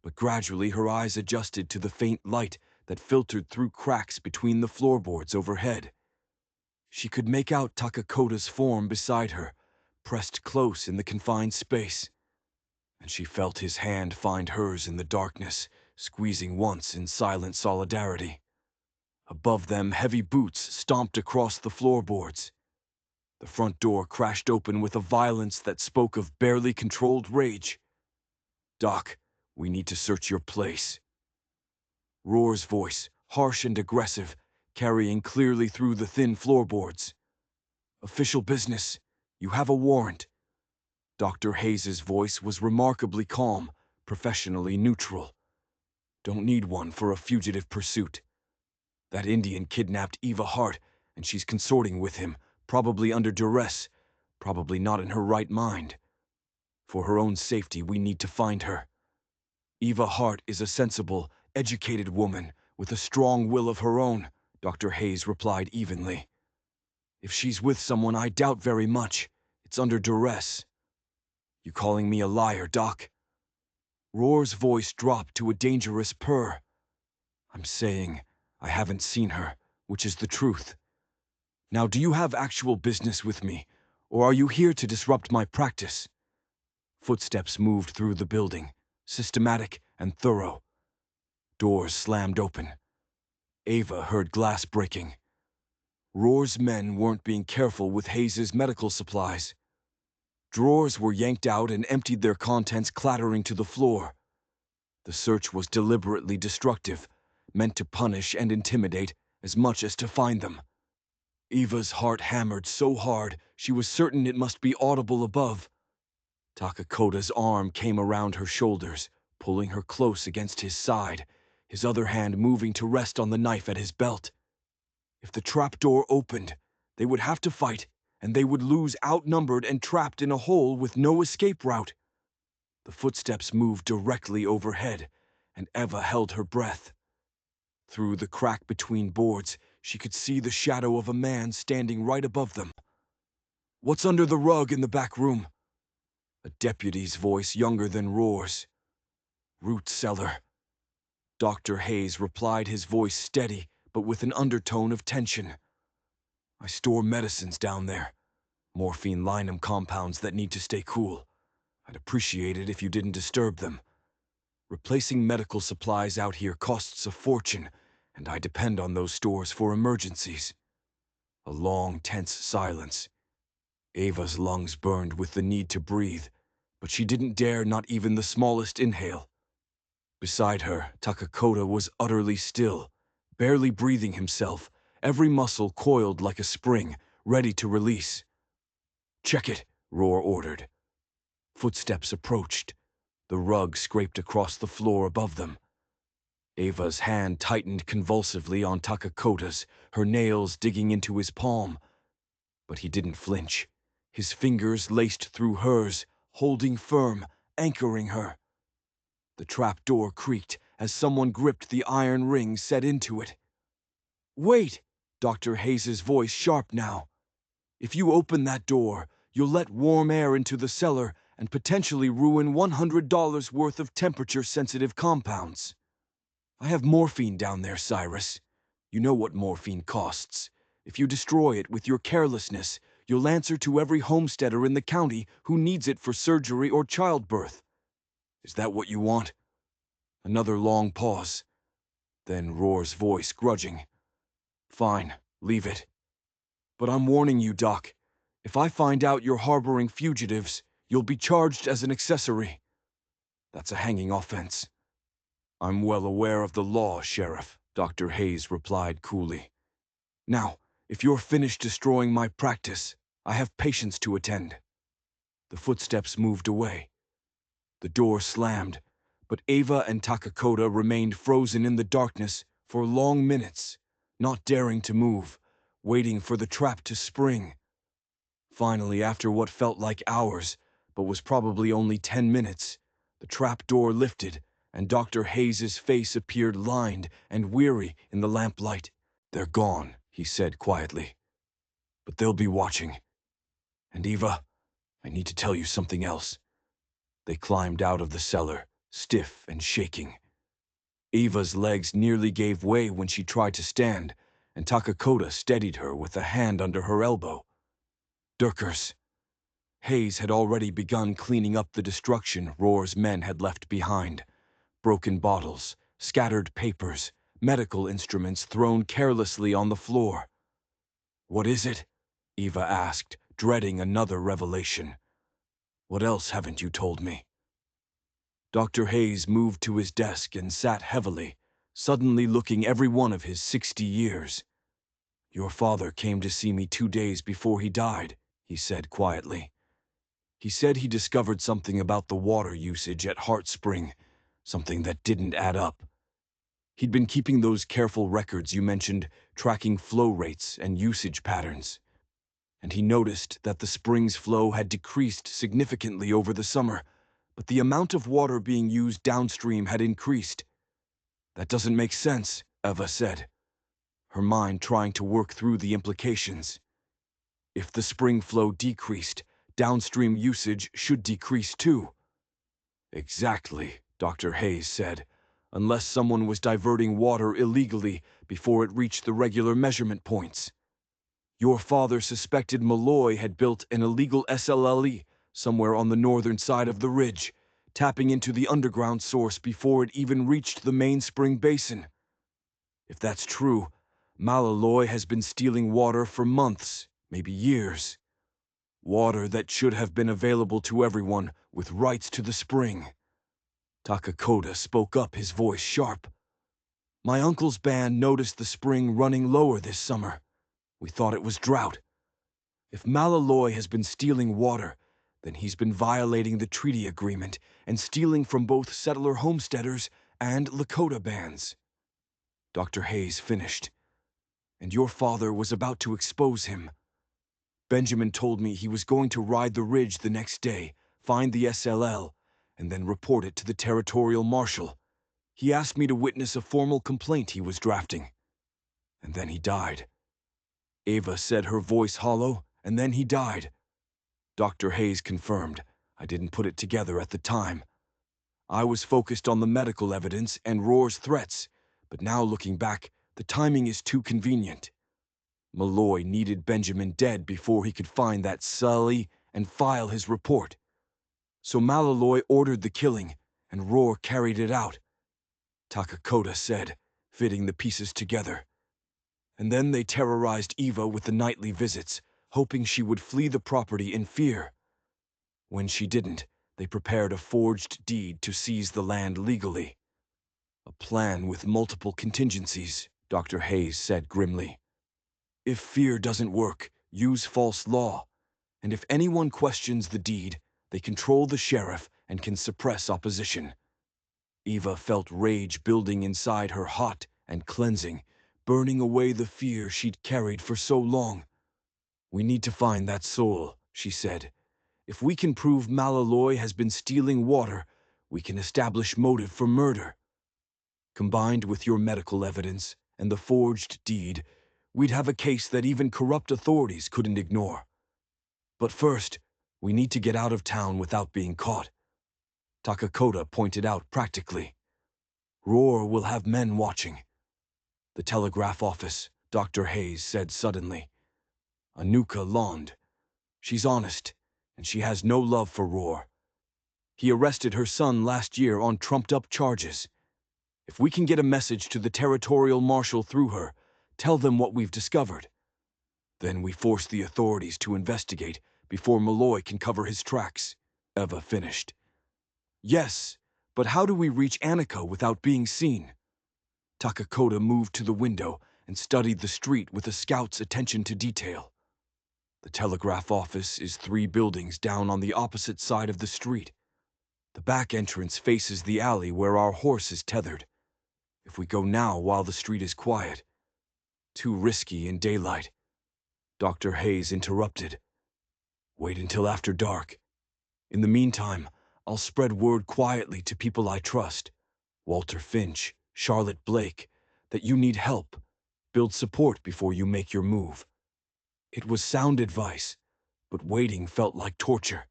but gradually her eyes adjusted to the faint light that filtered through cracks between the floorboards overhead. She could make out Takakota's form beside her, pressed close in the confined space, and she felt his hand find hers in the darkness, squeezing once in silent solidarity. Above them, heavy boots stomped across the floorboards. The front door crashed open with a violence that spoke of barely controlled rage. "Doc, we need to search your place." Roar's voice, harsh and aggressive, carrying clearly through the thin floorboards. "Official business. You have a warrant." Dr. Hayes's voice was remarkably calm, professionally neutral. "Don't need one for a fugitive pursuit. That Indian kidnapped Eva Hart, and she's consorting with him, probably under duress, probably not in her right mind. For her own safety, we need to find her. Eva Hart is a sensible, educated woman with a strong will of her own," Dr. Hayes replied evenly. "If she's with someone, I doubt very much. It's under duress." "You calling me a liar, Doc?" Roar's voice dropped to a dangerous purr. "I'm saying I haven't seen her, which is the truth. Now, do you have actual business with me, or are you here to disrupt my practice?" Footsteps moved through the building, systematic and thorough. Doors slammed open. Ava heard glass breaking. Roar's men weren't being careful with Hayes's medical supplies. Drawers were yanked out and emptied, their contents clattering to the floor. The search was deliberately destructive, meant to punish and intimidate as much as to find them. Eva's heart hammered so hard she was certain it must be audible above. Takakota's arm came around her shoulders, pulling her close against his side, his other hand moving to rest on the knife at his belt. If the trapdoor opened, they would have to fight, and they would lose, outnumbered and trapped in a hole with no escape route. The footsteps moved directly overhead, and Eva held her breath. Through the crack between boards, she could see the shadow of a man standing right above them. "What's under the rug in the back room?" A deputy's voice, younger than Roar's. "Root cellar." Dr. Hayes replied, his voice steady, but with an undertone of tension. "I store medicines down there. Morphine linum compounds that need to stay cool. I'd appreciate it if you didn't disturb them. Replacing medical supplies out here costs a fortune, and I depend on those stores for emergencies." A long, tense silence. Ava's lungs burned with the need to breathe, but she didn't dare not even the smallest inhale. Beside her, Takakota was utterly still, barely breathing himself, every muscle coiled like a spring, ready to release. "Check it," Roar ordered. Footsteps approached. The rug scraped across the floor above them. Ava's hand tightened convulsively on Takakota's, her nails digging into his palm. But he didn't flinch. His fingers laced through hers, holding firm, anchoring her. The trap door creaked as someone gripped the iron ring set into it. "Wait!" Dr. Hayes's voice sharp now. "If you open that door, you'll let warm air into the cellar and potentially ruin $100 worth of temperature-sensitive compounds." I have morphine down there, Cyrus. You know what morphine costs. If you destroy it with your carelessness, you'll answer to every homesteader in the county who needs it for surgery or childbirth. Is that what you want? Another long pause. Then Roar's voice grudging. Fine, leave it. But I'm warning you, Doc. If I find out you're harboring fugitives, you'll be charged as an accessory. That's a hanging offense. I'm well aware of the law, Sheriff, Dr. Hayes replied coolly. Now, if you're finished destroying my practice, I have patients to attend. The footsteps moved away. The door slammed, but Ava and Takakota remained frozen in the darkness for long minutes, not daring to move, waiting for the trap to spring. Finally, after what felt like hours, but was probably only 10 minutes, the trap door lifted, and Dr. Hayes's face appeared lined and weary in the lamplight. They're gone, he said quietly. But they'll be watching. And Eva, I need to tell you something else. They climbed out of the cellar, stiff and shaking. Eva's legs nearly gave way when she tried to stand, and Takakota steadied her with a hand under her elbow. Durkers. Hayes had already begun cleaning up the destruction Roar's men had left behind. Broken bottles, scattered papers, medical instruments thrown carelessly on the floor. What is it? Eva asked, dreading another revelation. What else haven't you told me? Dr. Hayes moved to his desk and sat heavily, suddenly looking every one of his 60 years. Your father came to see me 2 days before he died, he said quietly. He said he discovered something about the water usage at Heart Spring, something that didn't add up. He'd been keeping those careful records you mentioned, tracking flow rates and usage patterns. And he noticed that the spring's flow had decreased significantly over the summer, but the amount of water being used downstream had increased. That doesn't make sense, Eva said, her mind trying to work through the implications. If the spring flow decreased, downstream usage should decrease too. Exactly, Dr. Hayes said, unless someone was diverting water illegally before it reached the regular measurement points. Your father suspected Malloy had built an illegal SLLE somewhere on the northern side of the ridge, tapping into the underground source before it even reached the main spring basin. If that's true, Malloy has been stealing water for months, maybe years. Water that should have been available to everyone with rights to the spring. Takakota spoke up, his voice sharp. My uncle's band noticed the spring running lower this summer. We thought it was drought. If Malloy has been stealing water, then he's been violating the treaty agreement and stealing from both settler homesteaders and Lakota bands. Dr. Hayes finished. And your father was about to expose him. Benjamin told me he was going to ride the ridge the next day, find the SLL, and then report it to the territorial marshal. He asked me to witness a formal complaint he was drafting. And then he died. Ava said, her voice hollow, and then he died. Dr. Hayes confirmed. I didn't put it together at the time. I was focused on the medical evidence and Roar's threats, but now looking back, the timing is too convenient. Malloy needed Benjamin dead before he could find that Sully and file his report. So Malloy ordered the killing, and Roar carried it out. Takakota said, fitting the pieces together. And then they terrorized Eva with the nightly visits, hoping she would flee the property in fear. When she didn't, they prepared a forged deed to seize the land legally. A plan with multiple contingencies, Dr. Hayes said grimly. If fear doesn't work, use false law. And if anyone questions the deed, they control the sheriff and can suppress opposition. Eva felt rage building inside her, hot and cleansing, burning away the fear she'd carried for so long. We need to find that soul, she said. If we can prove Malloy has been stealing water, we can establish motive for murder. Combined with your medical evidence and the forged deed, we'd have a case that even corrupt authorities couldn't ignore. But first, we need to get out of town without being caught. Takakota pointed out practically. Roar will have men watching. The telegraph office, Dr. Hayes said suddenly. Anuka yawned. She's honest, and she has no love for Roar. He arrested her son last year on trumped-up charges. If we can get a message to the territorial marshal through her, tell them what we've discovered. Then we force the authorities to investigate before Malloy can cover his tracks. Eva finished. Yes, but how do we reach Annika without being seen? Takakota moved to the window and studied the street with a scout's attention to detail. The telegraph office is 3 buildings down on the opposite side of the street. The back entrance faces the alley where our horse is tethered. If we go now while the street is quiet, too risky in daylight. Dr. Hayes interrupted. Wait until after dark. In the meantime, I'll spread word quietly to people I trust. Walter Finch, Charlotte Blake, that you need help. Build support before you make your move. It was sound advice, but waiting felt like torture.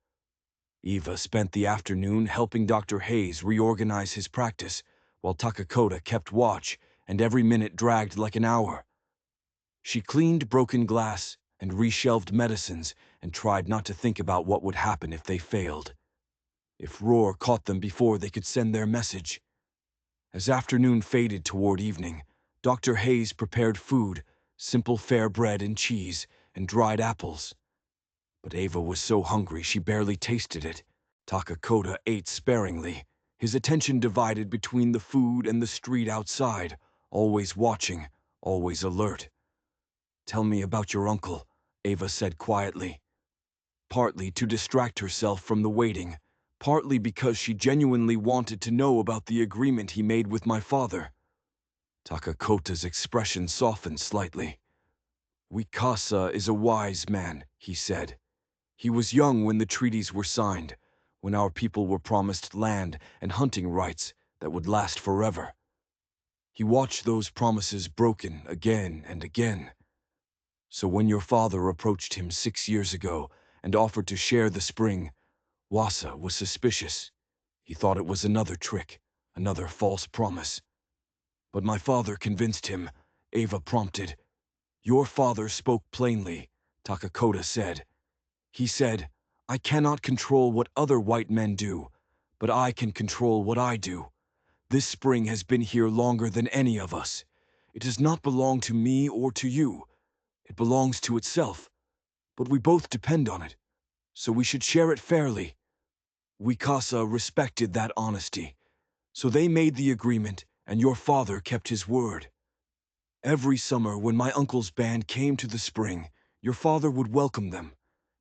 Eva spent the afternoon helping Dr. Hayes reorganize his practice, while Takakota kept watch, and every minute dragged like an hour. She cleaned broken glass and reshelved medicines and tried not to think about what would happen if they failed. If Roar caught them before they could send their message. As afternoon faded toward evening, Dr. Hayes prepared food, simple fare bread and cheese, and dried apples. But Eva was so hungry she barely tasted it. Takakota ate sparingly, his attention divided between the food and the street outside, always watching, always alert. Tell me about your uncle, Eva said quietly. Partly to distract herself from the waiting, partly because she genuinely wanted to know about the agreement he made with my father. Takakota's expression softened slightly. Wikasa is a wise man, he said. He was young when the treaties were signed, when our people were promised land and hunting rights that would last forever. He watched those promises broken again and again. So when your father approached him 6 years ago and offered to share the spring, Wasa was suspicious. He thought it was another trick, another false promise. But my father convinced him, Eva prompted. Your father spoke plainly, Takakota said. He said, I cannot control what other white men do, but I can control what I do. This spring has been here longer than any of us. It does not belong to me or to you. It belongs to itself. But we both depend on it, so we should share it fairly. Wikasa respected that honesty, so they made the agreement, and your father kept his word. Every summer when my uncle's band came to the spring, your father would welcome them.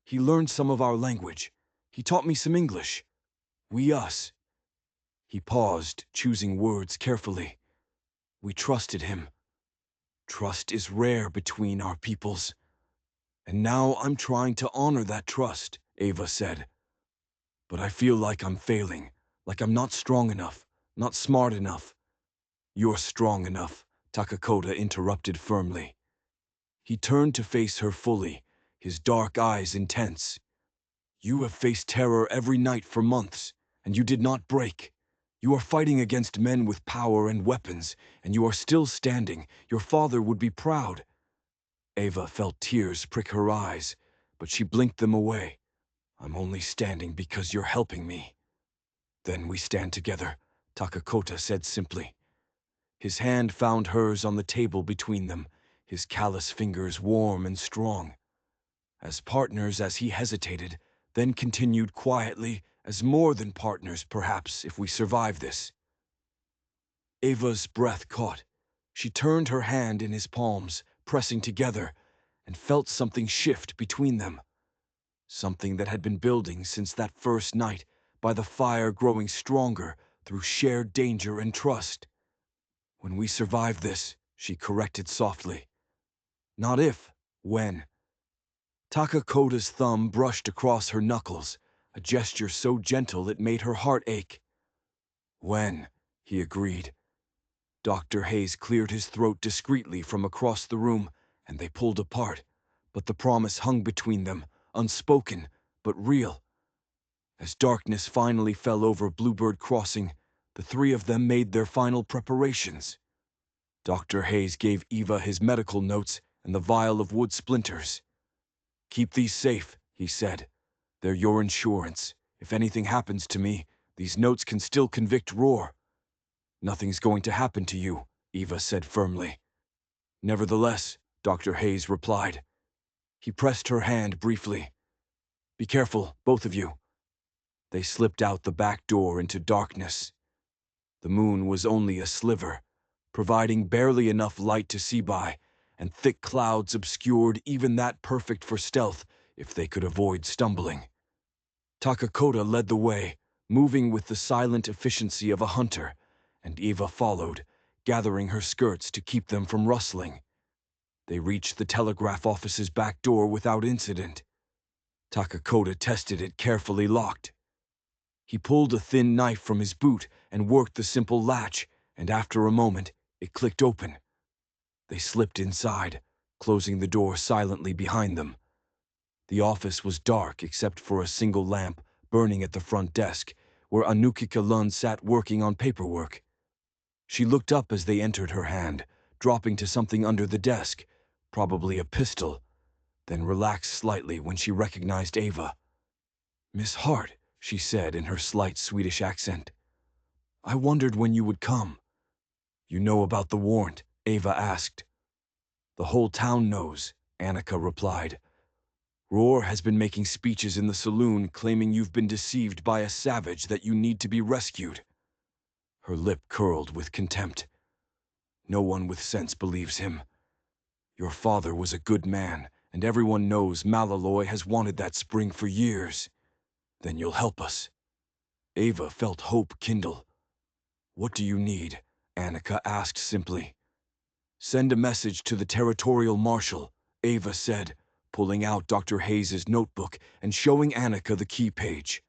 He learned some of our language. He taught me some English. We us. He paused, choosing words carefully. We trusted him. Trust is rare between our peoples. And now I'm trying to honor that trust, Eva said. But I feel like I'm failing, like I'm not strong enough, not smart enough. You're strong enough, Takakota interrupted firmly. He turned to face her fully, his dark eyes intense. You have faced terror every night for months, and you did not break. You are fighting against men with power and weapons, and you are still standing. Your father would be proud. Eva felt tears prick her eyes, but she blinked them away. I'm only standing because you're helping me. Then we stand together, Takakota said simply. His hand found hers on the table between them, his callous fingers warm and strong. As partners as he hesitated, then continued quietly, as more than partners perhaps if we survive this. Ava's breath caught. She turned her hand in his palms, pressing together, and felt something shift between them. Something that had been building since that first night, by the fire growing stronger through shared danger and trust. When we survive this, she corrected softly. Not if, when. Takakota's thumb brushed across her knuckles, a gesture so gentle it made her heart ache. When, he agreed. Dr. Hayes cleared his throat discreetly from across the room, and they pulled apart, but the promise hung between them, unspoken, but real. As darkness finally fell over Bluebird Crossing, The three of them made their final preparations. Dr. Hayes gave Eva his medical notes and the vial of wood splinters. "Keep these safe," he said. "They're your insurance. If anything happens to me, these notes can still convict Roar." "Nothing's going to happen to you," Eva said firmly. "Nevertheless," Dr. Hayes replied. He pressed her hand briefly. "Be careful, both of you." They slipped out the back door into darkness. The moon was only a sliver, providing barely enough light to see by, and thick clouds obscured even that perfect for stealth if they could avoid stumbling. Takakota led the way, moving with the silent efficiency of a hunter, and Eva followed, gathering her skirts to keep them from rustling. They reached the telegraph office's back door without incident. Takakota tested it carefully locked. He pulled a thin knife from his boot and worked the simple latch, and after a moment, it clicked open. They slipped inside, closing the door silently behind them. The office was dark except for a single lamp burning at the front desk, where Anukika Lund sat working on paperwork. She looked up as they entered her hand, dropping to something under the desk, probably a pistol, then relaxed slightly when she recognized Eva. "Miss Hart," she said in her slight Swedish accent. "I wondered when you would come." "You know about the warrant?" Eva asked. "The whole town knows," Annika replied. "Roar has been making speeches in the saloon claiming you've been deceived by a savage that you need to be rescued." Her lip curled with contempt. "No one with sense believes him. Your father was a good man, and everyone knows Malaloy has wanted that spring for years. Then you'll help us." Eva felt hope kindle. "What do you need?" Annika asked simply. "Send a message to the territorial marshal," Eva said, pulling out Dr. Hayes's notebook and showing Annika the key page.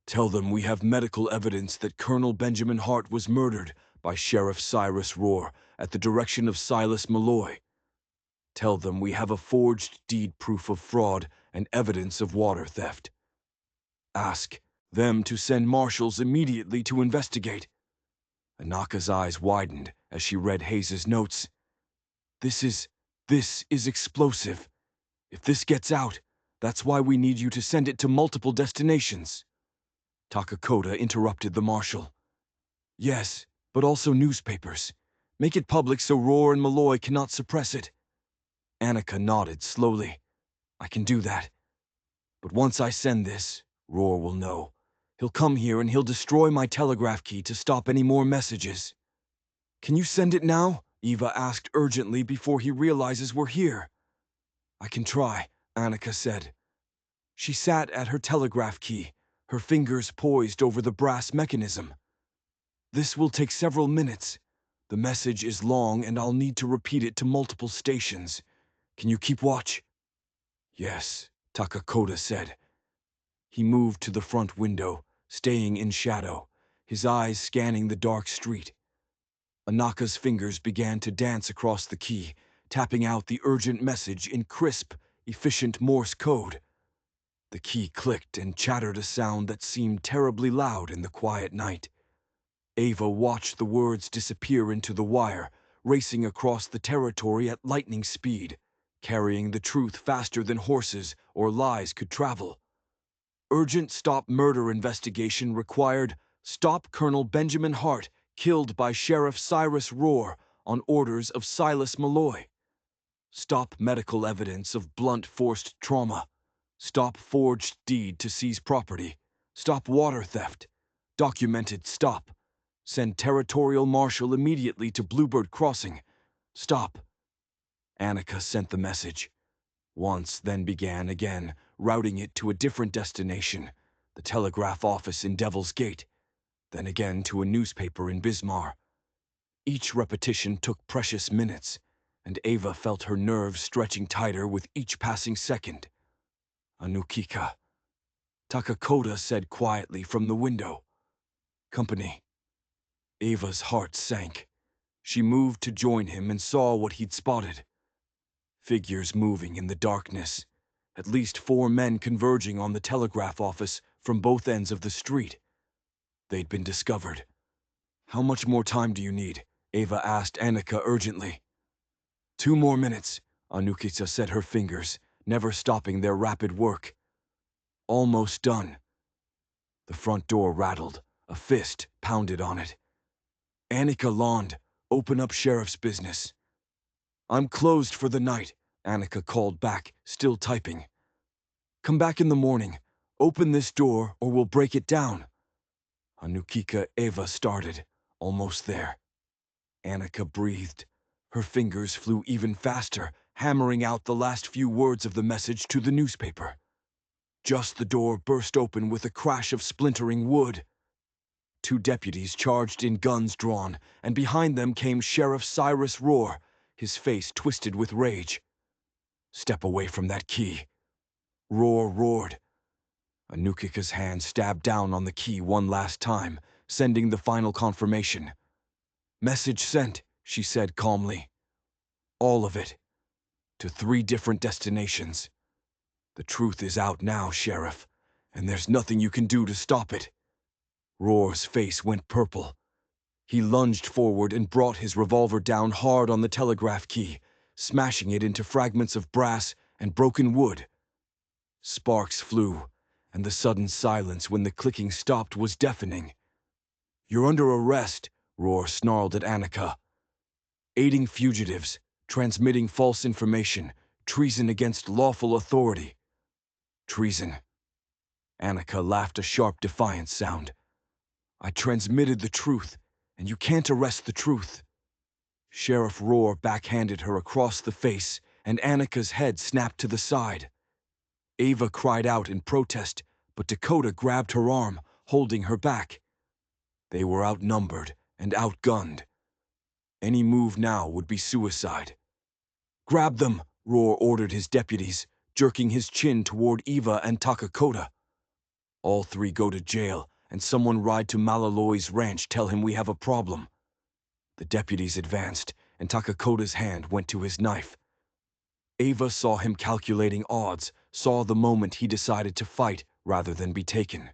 "Tell them we have medical evidence that Colonel Benjamin Hart was murdered by Sheriff Cyrus Roar at the direction of Silas Malloy. Tell them we have a forged deed proof of fraud and evidence of water theft. Ask them to send marshals immediately to investigate." Anaka's eyes widened as she read Hayes's notes. This is explosive. If this gets out, that's why we need you to send it to multiple destinations." Takakota interrupted the marshal. "Yes, but also newspapers. Make it public so Roar and Malloy cannot suppress it." Annika nodded slowly. "I can do that. But once I send this, Roar will know. He'll come here and he'll destroy my telegraph key to stop any more messages." "Can you send it now?" Eva asked urgently before he realizes we're here. "I can try," Annika said. She sat at her telegraph key, her fingers poised over the brass mechanism. "This will take several minutes. The message is long and I'll need to repeat it to multiple stations. Can you keep watch?" "Yes," Takakota said. He moved to the front window, staying in shadow, his eyes scanning the dark street. Anaka's fingers began to dance across the key, tapping out the urgent message in crisp, efficient Morse code. The key clicked and chattered a sound that seemed terribly loud in the quiet night. Ava watched the words disappear into the wire, racing across the territory at lightning speed, carrying the truth faster than horses or lies could travel. Urgent stop murder investigation required stop Colonel Benjamin Hart, killed by Sheriff Cyrus Roar on orders of Silas Malloy. Stop medical evidence of blunt forced trauma. Stop forged deed to seize property. Stop water theft. Documented stop. Send territorial marshal immediately to Bluebird Crossing. Stop. Annika sent the message. Once, then began again, routing it to a different destination, the telegraph office in Devil's Gate, then again to a newspaper in Bismar. Each repetition took precious minutes, and Ava felt her nerves stretching tighter with each passing second. "Anukika," Takakota said quietly from the window. "Company." Ava's heart sank. She moved to join him and saw what he'd spotted. Figures moving in the darkness. At least 4 men converging on the telegraph office from both ends of the street. They'd been discovered. How much more time do you need? Ava asked Annika urgently. 2 more minutes, Anukita said, her fingers never stopping their rapid work. Almost done. The front door rattled. A fist pounded on it. Annika yawned. Open up sheriff's business. I'm closed for the night, Annika called back, still typing. Come back in the morning. Open this door or we'll break it down. Anukika Ava started, almost there. Annika breathed. Her fingers flew even faster, hammering out the last few words of the message to the newspaper. Just the door burst open with a crash of splintering wood. 2 deputies charged in, guns drawn, and behind them came Sheriff Cyrus Roar, his face twisted with rage. Step away from that key. Roar roared. Anukika's hand stabbed down on the key one last time, sending the final confirmation. Message sent, she said calmly. All of it. To 3 different destinations. The truth is out now, Sheriff, and there's nothing you can do to stop it. Roar's face went purple. He lunged forward and brought his revolver down hard on the telegraph key, smashing it into fragments of brass and broken wood. Sparks flew, and the sudden silence when the clicking stopped was deafening. You're under arrest, Roar snarled at Annika. Aiding fugitives, transmitting false information, treason against lawful authority. Treason. Annika laughed a sharp, defiant sound. I transmitted the truth, and you can't arrest the truth. Sheriff Roar backhanded her across the face, and Annika's head snapped to the side. Ava cried out in protest, but Dakota grabbed her arm, holding her back. They were outnumbered and outgunned. Any move now would be suicide. Grab them, Roar ordered his deputies, jerking his chin toward Eva and Takakota. All 3 go to jail, and someone ride to Malaloy's ranch, tell him we have a problem. The deputies advanced, and Takakota's hand went to his knife. Ava saw him calculating odds, saw the moment he decided to fight rather than be taken.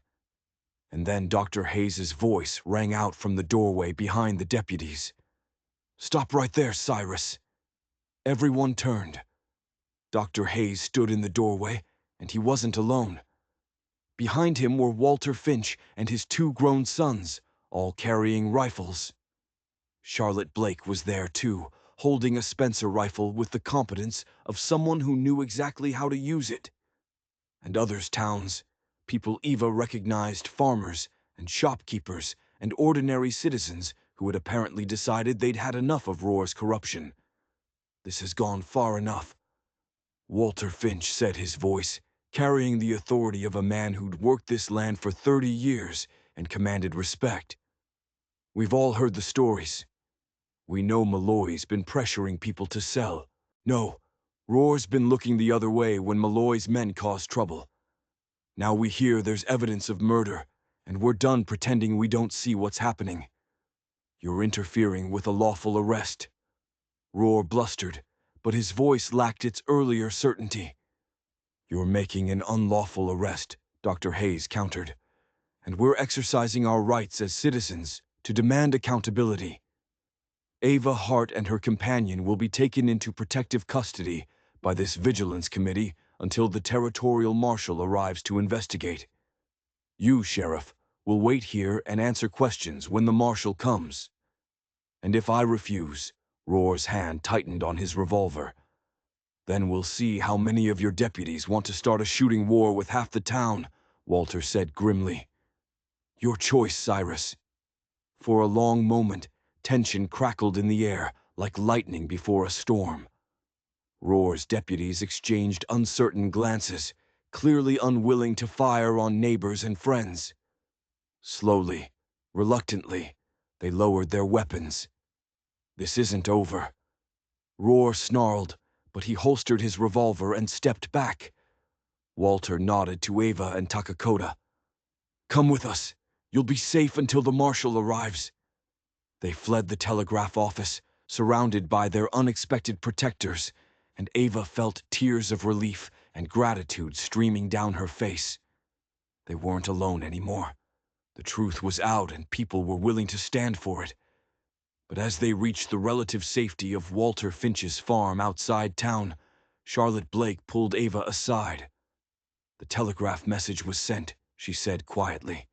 And then Dr. Hayes's voice rang out from the doorway behind the deputies. Stop right there, Cyrus. Everyone turned. Dr. Hayes stood in the doorway, and he wasn't alone. Behind him were Walter Finch and his 2 grown sons, all carrying rifles. Charlotte Blake was there too, holding a Spencer rifle with the competence of someone who knew exactly how to use it. And others towns, people Eva recognized, farmers and shopkeepers and ordinary citizens who had apparently decided they'd had enough of Roar's corruption. This has gone far enough. Walter Finch said, his voice carrying the authority of a man who'd worked this land for 30 years and commanded respect. We've all heard the stories. We know Malloy's been pressuring people to sell. No, Roar's been looking the other way when Malloy's men caused trouble. Now we hear there's evidence of murder, and we're done pretending we don't see what's happening. You're interfering with a lawful arrest. Roar blustered, but his voice lacked its earlier certainty. You're making an unlawful arrest, Dr. Hayes countered, and we're exercising our rights as citizens to demand accountability. Ava Hart and her companion will be taken into protective custody by this vigilance committee until the territorial marshal arrives to investigate. You, Sheriff, will wait here and answer questions when the marshal comes. And if I refuse, Roar's hand tightened on his revolver, then we'll see how many of your deputies want to start a shooting war with half the town, Walter said grimly. Your choice, Cyrus. For a long moment, tension crackled in the air like lightning before a storm. Roar's deputies exchanged uncertain glances, clearly unwilling to fire on neighbors and friends. Slowly, reluctantly, they lowered their weapons. This isn't over. Roar snarled, but he holstered his revolver and stepped back. Walter nodded to Ava and Takakota. Come with us. You'll be safe until the marshal arrives. They fled the telegraph office, surrounded by their unexpected protectors, and Ava felt tears of relief and gratitude streaming down her face. They weren't alone anymore. The truth was out and people were willing to stand for it. But as they reached the relative safety of Walter Finch's farm outside town, Charlotte Blake pulled Ava aside. "The telegraph message was sent," she said quietly.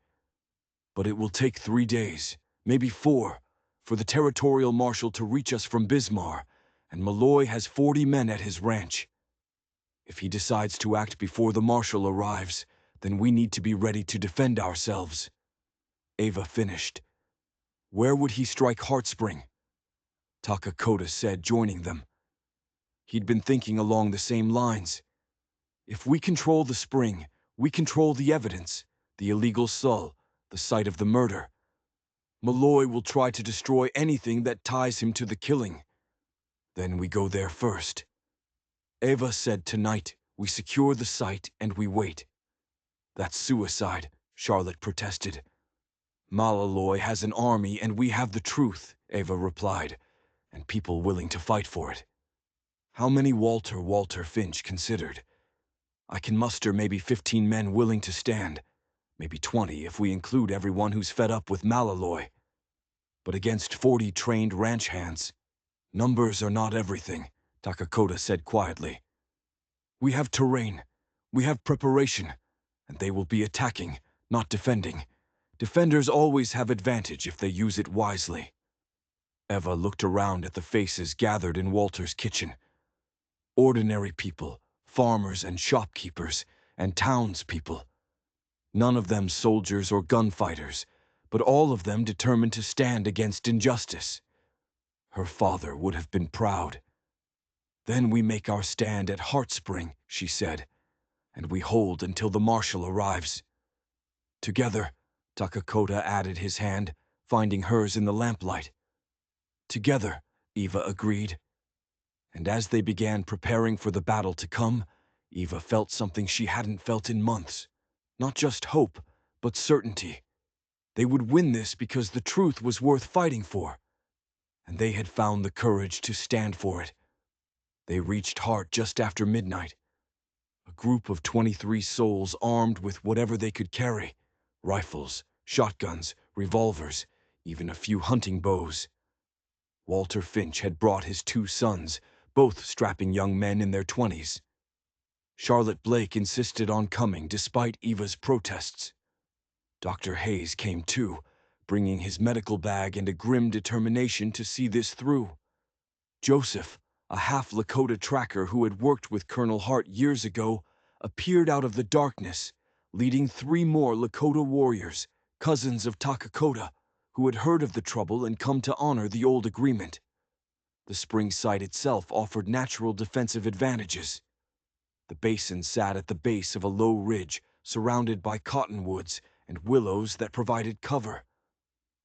"But it will take 3 days, maybe 4, for the territorial marshal to reach us from Bismarck, and Malloy has 40 men at his ranch. If he decides to act before the marshal arrives, then we need to be ready to defend ourselves." Ava finished. "Where would he strike Heartspring?" Takakota said, joining them. He'd been thinking along the same lines. "If we control the spring, we control the evidence, the illegal sul, the site of the murder. Malloy will try to destroy anything that ties him to the killing. Then we go there first." Ava said, "Tonight, we secure the site and we wait." "That's suicide," Charlotte protested. "Malloy has an army and we have the truth," Ava replied, "and people willing to fight for it." "How many?" Walter Finch considered. "I can muster maybe 15 men willing to stand, maybe 20 if we include everyone who's fed up with Malloy. But against 40 trained ranch hands, numbers are not everything," Takakota said quietly. "We have terrain, we have preparation, and they will be attacking, not defending. Defenders always have advantage if they use it wisely." Eva looked around at the faces gathered in Walter's kitchen. Ordinary people, farmers and shopkeepers, and townspeople. None of them soldiers or gunfighters, but all of them determined to stand against injustice. Her father would have been proud. "Then we make our stand at Heartspring," she said, "and we hold until the marshal arrives." "Together," Takakota added his hand, finding hers in the lamplight. "Together," Eva agreed. And as they began preparing for the battle to come, Eva felt something she hadn't felt in months. Not just hope, but certainty. They would win this because the truth was worth fighting for. And they had found the courage to stand for it. They reached Hart just after midnight. A group of 23 souls armed with whatever they could carry. Rifles, shotguns, revolvers, even a few hunting bows. Walter Finch had brought his 2 sons, both strapping young men in their 20s. Charlotte Blake insisted on coming despite Eva's protests. Dr. Hayes came too, bringing his medical bag and a grim determination to see this through. Joseph, a half Lakota tracker who had worked with Colonel Hart years ago, appeared out of the darkness, leading 3 more Lakota warriors, cousins of Takakota, who had heard of the trouble and come to honor the old agreement. The spring site itself offered natural defensive advantages. The basin sat at the base of a low ridge, surrounded by cottonwoods and willows that provided cover.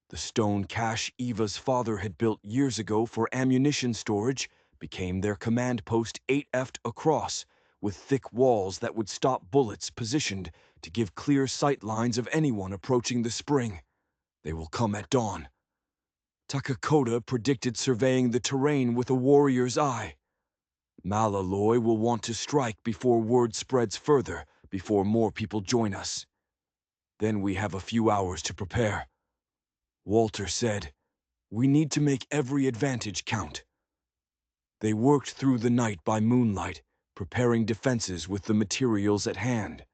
The stone cache Eva's father had built years ago for ammunition storage became their command post 8F'd across, with thick walls that would stop bullets positioned to give clear sight lines of anyone approaching the spring. "They will come at dawn." Takakota predicted surveying the terrain with a warrior's eye. "Malloy will want to strike before word spreads further, before more people join us. Then we have a few hours to prepare." Walter said, "We need to make every advantage count." They worked through the night by moonlight, preparing defenses with the materials at hand.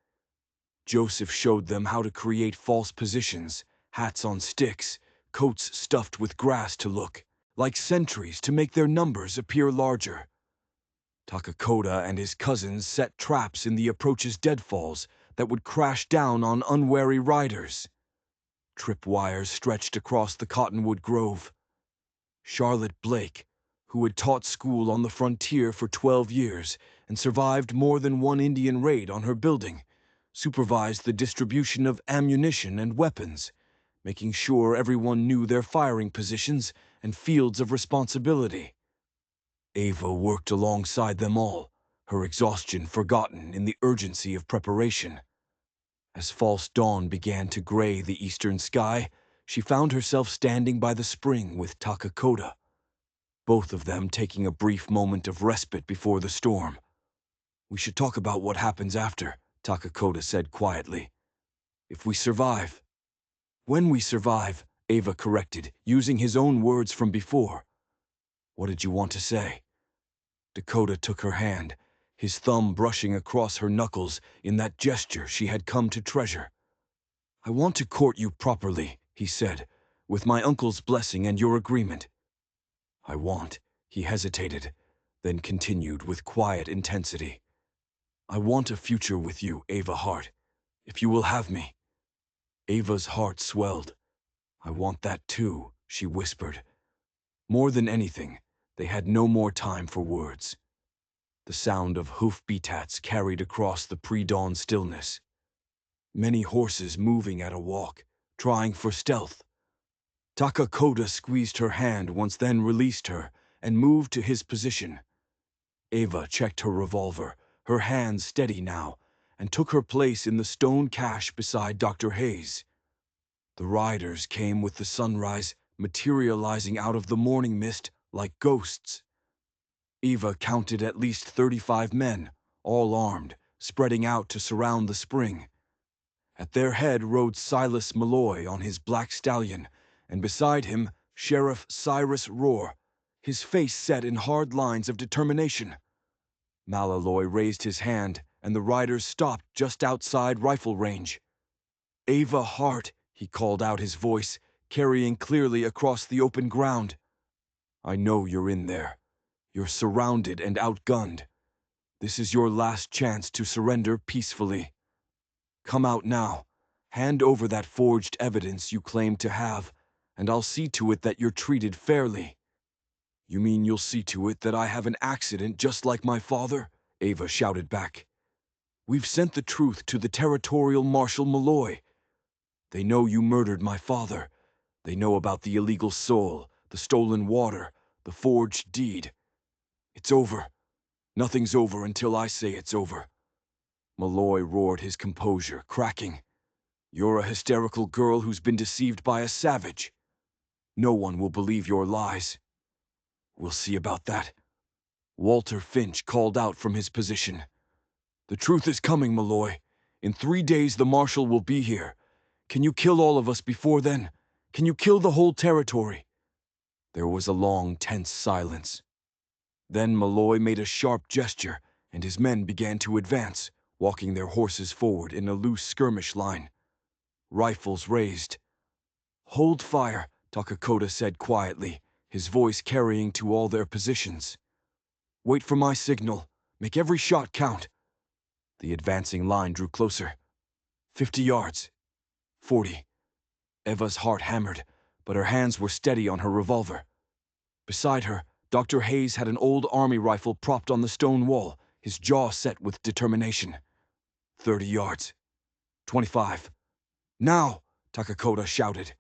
Joseph showed them how to create false positions, hats on sticks, coats stuffed with grass to look like sentries to make their numbers appear larger. Takakota and his cousins set traps in the approach's deadfalls that would crash down on unwary riders. Tripwires stretched across the cottonwood grove. Charlotte Blake, who had taught school on the frontier for 12 years and survived more than one Indian raid on her building, supervised the distribution of ammunition and weapons, making sure everyone knew their firing positions and fields of responsibility. Ava worked alongside them all, her exhaustion forgotten in the urgency of preparation. As false dawn began to gray the eastern sky, she found herself standing by the spring with Takakota, both of them taking a brief moment of respite before the storm. "We should talk about what happens after," Takakota said quietly. "If we survive." When we survive, Ava corrected, using his own words from before. What did you want to say? Dakota took her hand, his thumb brushing across her knuckles in that gesture she had come to treasure. I want to court you properly, he said, with my uncle's blessing and your agreement. I want, he hesitated, then continued with quiet intensity. I want a future with you, Ava Hart, if you will have me. Ava's heart swelled. I want that too, she whispered. More than anything, they had no more time for words. The sound of hoof-beats carried across the pre-dawn stillness. Many horses moving at a walk, trying for stealth. Takakota squeezed her hand once, then released her and moved to his position. Ava checked her revolver, her hand steady now, and took her place in the stone cache beside Dr. Hayes. The riders came with the sunrise, materializing out of the morning mist like ghosts. Eva counted at least 35 men, all armed, spreading out to surround the spring. At their head rode Silas Malloy on his black stallion, and beside him Sheriff Cyrus Rohr, his face set in hard lines of determination. Malloy raised his hand, and the riders stopped just outside rifle range. Ava Hart, he called out, his voice carrying clearly across the open ground. I know you're in there. You're surrounded and outgunned. This is your last chance to surrender peacefully. Come out now. Hand over that forged evidence you claim to have, and I'll see to it that you're treated fairly. You mean you'll see to it that I have an accident just like my father? Ava shouted back. We've sent the truth to the Territorial Marshal Malloy. They know you murdered my father. They know about the illegal soul, the stolen water, the forged deed. It's over. Nothing's over until I say it's over. Malloy roared, his composure cracking. You're a hysterical girl who's been deceived by a savage. No one will believe your lies. We'll see about that. Walter Finch called out from his position. The truth is coming, Malloy. In 3 days the Marshal will be here. Can you kill all of us before then? Can you kill the whole territory? There was a long, tense silence. Then Malloy made a sharp gesture, and his men began to advance, walking their horses forward in a loose skirmish line. Rifles raised. Hold fire, Takakota said quietly, his voice carrying to all their positions. Wait for my signal. Make every shot count. The advancing line drew closer. 50 yards. 40. Eva's heart hammered, but her hands were steady on her revolver. Beside her, Dr. Hayes had an old army rifle propped on the stone wall, his jaw set with determination. 30 yards. 25. Now! Takakota shouted.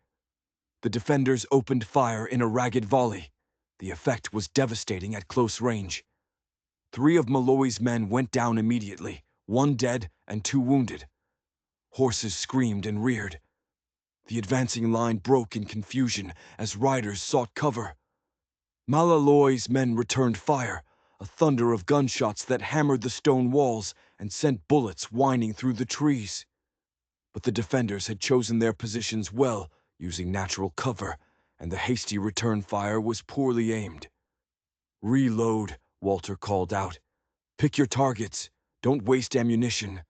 The defenders opened fire in a ragged volley. The effect was devastating at close range. 3 of Malloy's men went down immediately, 1 dead and 2 wounded. Horses screamed and reared. The advancing line broke in confusion as riders sought cover. Malloy's men returned fire, a thunder of gunshots that hammered the stone walls and sent bullets whining through the trees. But the defenders had chosen their positions well, using natural cover, and the hasty return fire was poorly aimed. Reload, Walter called out. Pick your targets. Don't waste ammunition.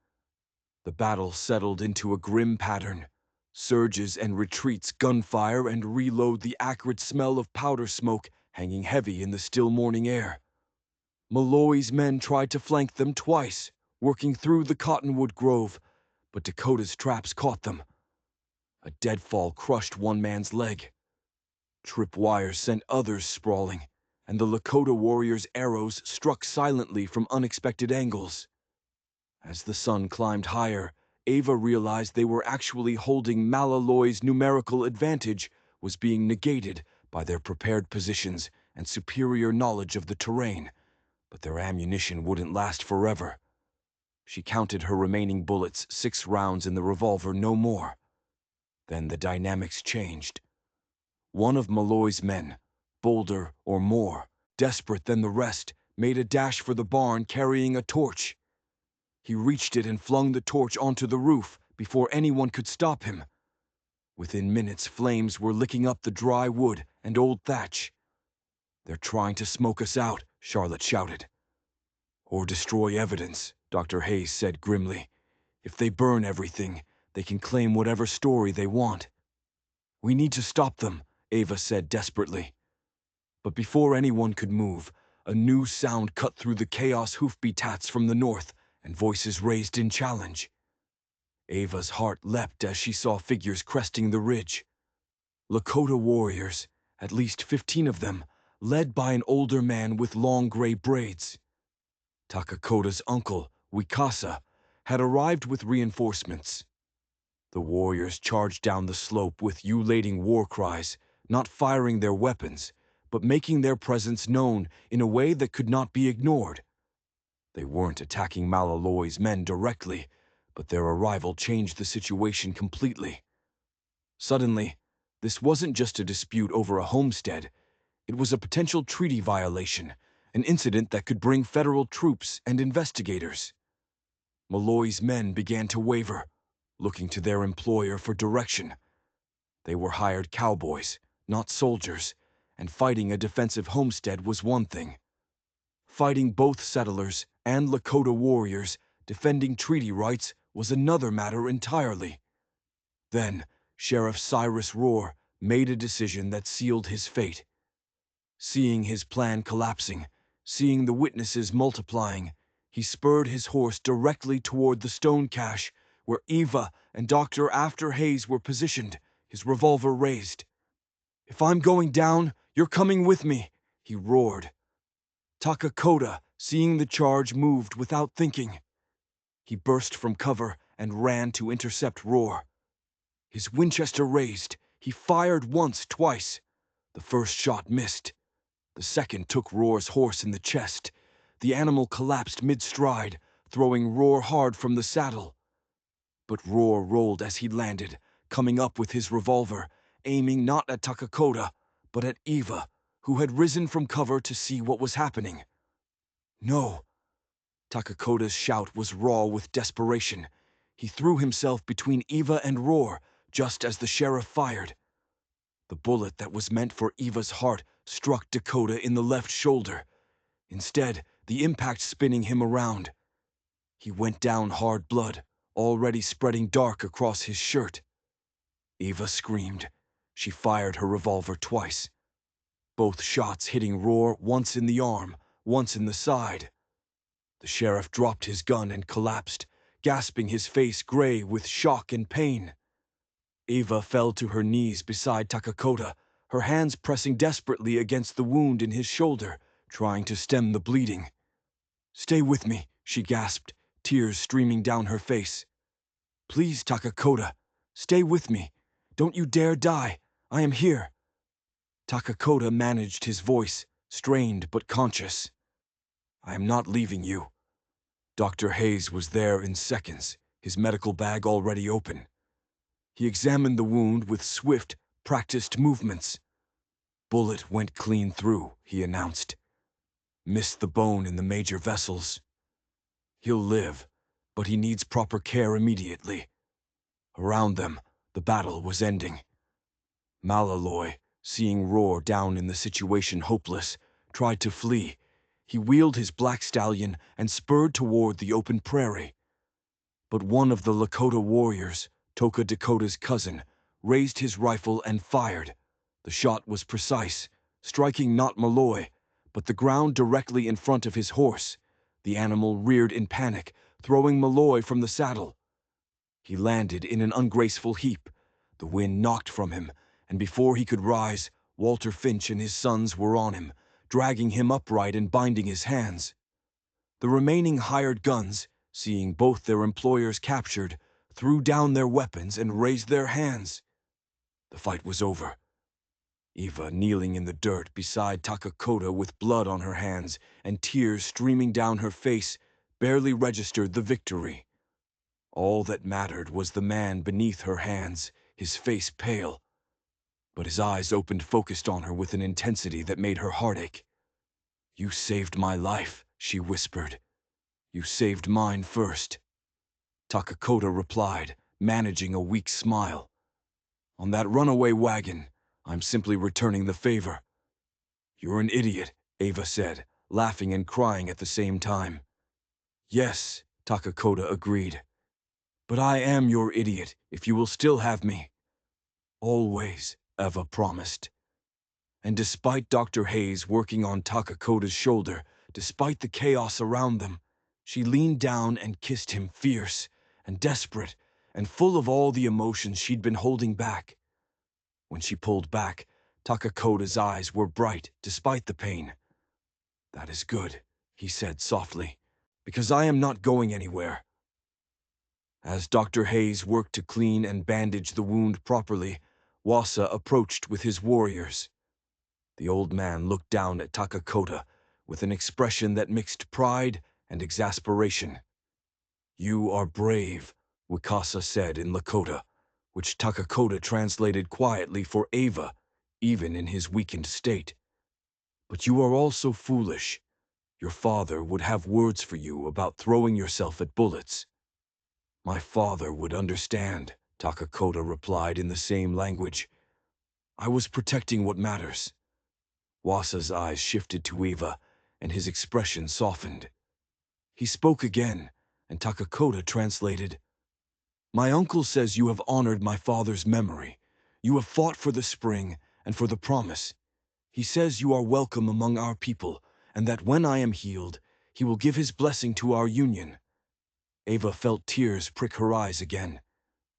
The battle settled into a grim pattern. Surges and retreats, gunfire, and reload, the acrid smell of powder smoke hanging heavy in the still morning air. Malloy's men tried to flank them twice, working through the cottonwood grove, but Dakota's traps caught them. A deadfall crushed one man's leg. Tripwires sent others sprawling, and the Lakota warriors' arrows struck silently from unexpected angles. As the sun climbed higher, Ava realized they were actually holding Malloy's numerical advantage was being negated by their prepared positions and superior knowledge of the terrain, but their ammunition wouldn't last forever. She counted her remaining bullets, 6 rounds in the revolver, no more. Then the dynamics changed. One of Malloy's men, bolder or more desperate than the rest, made a dash for the barn carrying a torch. He reached it and flung the torch onto the roof before anyone could stop him. Within minutes, flames were licking up the dry wood and old thatch. "They're trying to smoke us out," Charlotte shouted. "Or destroy evidence," Dr. Hayes said grimly. "If they burn everything, they can claim whatever story they want." "We need to stop them," Ava said desperately. But before anyone could move, a new sound cut through the chaos hoofbeats from the north, and voices raised in challenge. Ava's heart leapt as she saw figures cresting the ridge. Lakota warriors, at least 15 of them, led by an older man with long gray braids. Takakota's uncle, Wikasa, had arrived with reinforcements. The warriors charged down the slope with ululating war cries, not firing their weapons, but making their presence known in a way that could not be ignored. They weren't attacking Malaloy's men directly, but their arrival changed the situation completely. Suddenly, this wasn't just a dispute over a homestead. It was a potential treaty violation, an incident that could bring federal troops and investigators. Malloy's men began to waver, looking to their employer for direction. They were hired cowboys, not soldiers, and fighting a defensive homestead was one thing. Fighting both settlers and Lakota warriors defending treaty rights was another matter entirely. Then, Sheriff Cyrus Rohr made a decision that sealed his fate. Seeing his plan collapsing, seeing the witnesses multiplying, he spurred his horse directly toward the stone cache where Eva and Dr. After Hayes were positioned, his revolver raised. "If I'm going down, you're coming with me," he roared. Takakota, seeing the charge, moved without thinking. He burst from cover and ran to intercept Rohr. His Winchester raised, he fired once, twice. The first shot missed. The second took Rohr's horse in the chest. The animal collapsed mid-stride, throwing Rohr hard from the saddle. But Rohr rolled as he landed, coming up with his revolver, aiming not at Takakota, but at Eva, who had risen from cover to see what was happening. "No!" Takakota's shout was raw with desperation. He threw himself between Eva and Rohr, just as the sheriff fired. The bullet that was meant for Eva's heart struck Dakota in the left shoulder. Instead, the impact spinning him around. He went down hard blood, already spreading dark across his shirt. Eva screamed. She fired her revolver twice. Both shots hitting Rohr once in the arm, once in the side. The sheriff dropped his gun and collapsed, gasping, his face gray with shock and pain. Eva fell to her knees beside Takakota, her hands pressing desperately against the wound in his shoulder, trying to stem the bleeding. "Stay with me," she gasped, tears streaming down her face. "Please, Takakota, stay with me. Don't you dare die. I am here." Takakota managed his voice, strained but conscious. "I am not leaving you." Dr. Hayes was there in seconds, his medical bag already open. He examined the wound with swift, practiced movements. "Bullet went clean through," he announced. "Missed the bone in the major vessels. He'll live, but he needs proper care immediately." Around them, the battle was ending. Malaloy, seeing Rohr down in the situation hopeless, tried to flee. He wheeled his black stallion and spurred toward the open prairie. But one of the Lakota warriors, Toka Dakota's cousin, raised his rifle and fired. The shot was precise, striking not Malloy, but the ground directly in front of his horse. The animal reared in panic, throwing Malloy from the saddle. He landed in an ungraceful heap. The wind knocked from him, and before he could rise, Walter Finch and his sons were on him, dragging him upright and binding his hands. The remaining hired guns, seeing both their employers captured, threw down their weapons and raised their hands. The fight was over. Eva, kneeling in the dirt beside Takakota with blood on her hands and tears streaming down her face, barely registered the victory. All that mattered was the man beneath her hands, his face pale. But his eyes opened, focused on her with an intensity that made her heart ache. "You saved my life," she whispered. "You saved mine first." Takakota replied, managing a weak smile. On that runaway wagon. I'm simply returning the favor." "You're an idiot," Ava said, laughing and crying at the same time. "Yes," Takakota agreed. "But I am your idiot if you will still have me." "Always," Eva promised. And despite Dr. Hayes working on Takakota's shoulder, despite the chaos around them, she leaned down and kissed him, fierce and desperate and full of all the emotions she'd been holding back. When she pulled back, Takakota's eyes were bright despite the pain. "That is good," he said softly, "because I am not going anywhere." As Dr. Hayes worked to clean and bandage the wound properly, Wasa approached with his warriors. The old man looked down at Takakota with an expression that mixed pride and exasperation. "You are brave," Wakasa said in Lakota, which Takakota translated quietly for Ava, even in his weakened state. "But you are also foolish. Your father would have words for you about throwing yourself at bullets." "My father would understand," Takakota replied in the same language. "I was protecting what matters." Wasa's eyes shifted to Eva, and his expression softened. He spoke again, and Takakota translated. "My uncle says you have honored my father's memory. You have fought for the spring and for the promise. He says you are welcome among our people, and that when I am healed, he will give his blessing to our union." Ava felt tears prick her eyes again,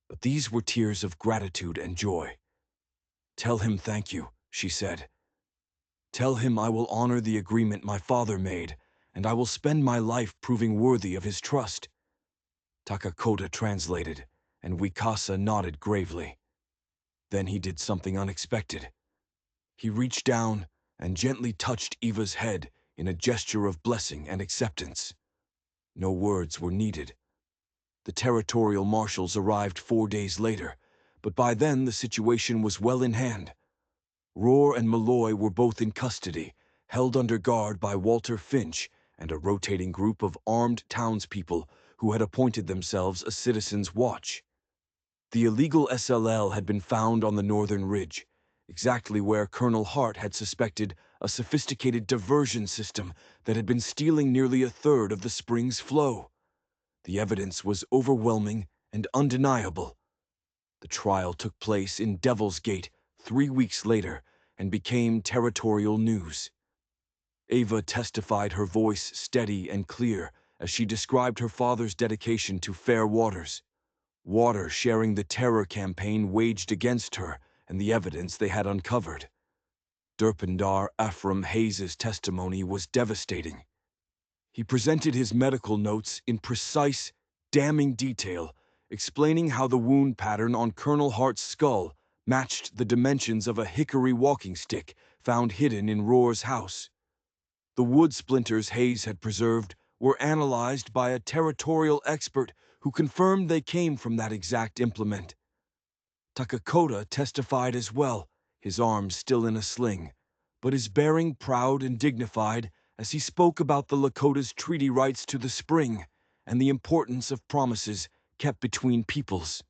but these were tears of gratitude and joy. "Tell him thank you," she said. "Tell him I will honor the agreement my father made, and I will spend my life proving worthy of his trust." Takakota translated, and Wikasa nodded gravely. Then he did something unexpected. He reached down and gently touched Eva's head in a gesture of blessing and acceptance. No words were needed. The territorial marshals arrived 4 days later, but by then the situation was well in hand. Roar and Malloy were both in custody, held under guard by Walter Finch and a rotating group of armed townspeople who had appointed themselves a citizens' watch. The illegal SLL had been found on the northern ridge, exactly where Colonel Hart had suspected a sophisticated diversion system that had been stealing nearly a third of the spring's flow. The evidence was overwhelming and undeniable. The trial took place in Devil's Gate 3 weeks later and became territorial news. Ava testified, her voice steady and clear, as she described her father's dedication to fair waters. Water sharing the terror campaign waged against her and the evidence they had uncovered. Derpendar Ephraim Hayes's testimony was devastating. He presented his medical notes in precise, damning detail, explaining how the wound pattern on Colonel Hart's skull matched the dimensions of a hickory walking stick found hidden in Roar's house. The wood splinters Hayes had preserved were analyzed by a territorial expert who confirmed they came from that exact implement. Takakota testified as well, his arm still in a sling, but his bearing proud and dignified as he spoke about the Lakota's treaty rights to the spring and the importance of promises kept between peoples.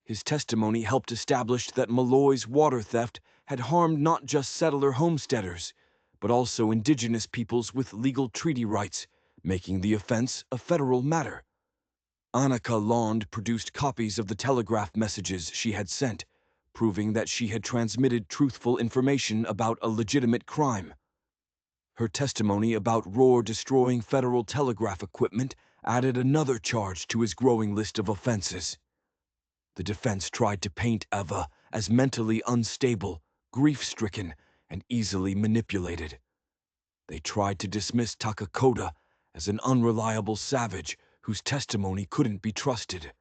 His testimony helped establish that Malloy's water theft had harmed not just settler homesteaders, but also indigenous peoples with legal treaty rights, making the offense a federal matter. Annika Lond produced copies of the telegraph messages she had sent, proving that she had transmitted truthful information about a legitimate crime. Her testimony about Roar destroying federal telegraph equipment added another charge to his growing list of offenses. The defense tried to paint Eva as mentally unstable, grief-stricken, and easily manipulated. They tried to dismiss Takakota as an unreliable savage whose testimony couldn't be trusted.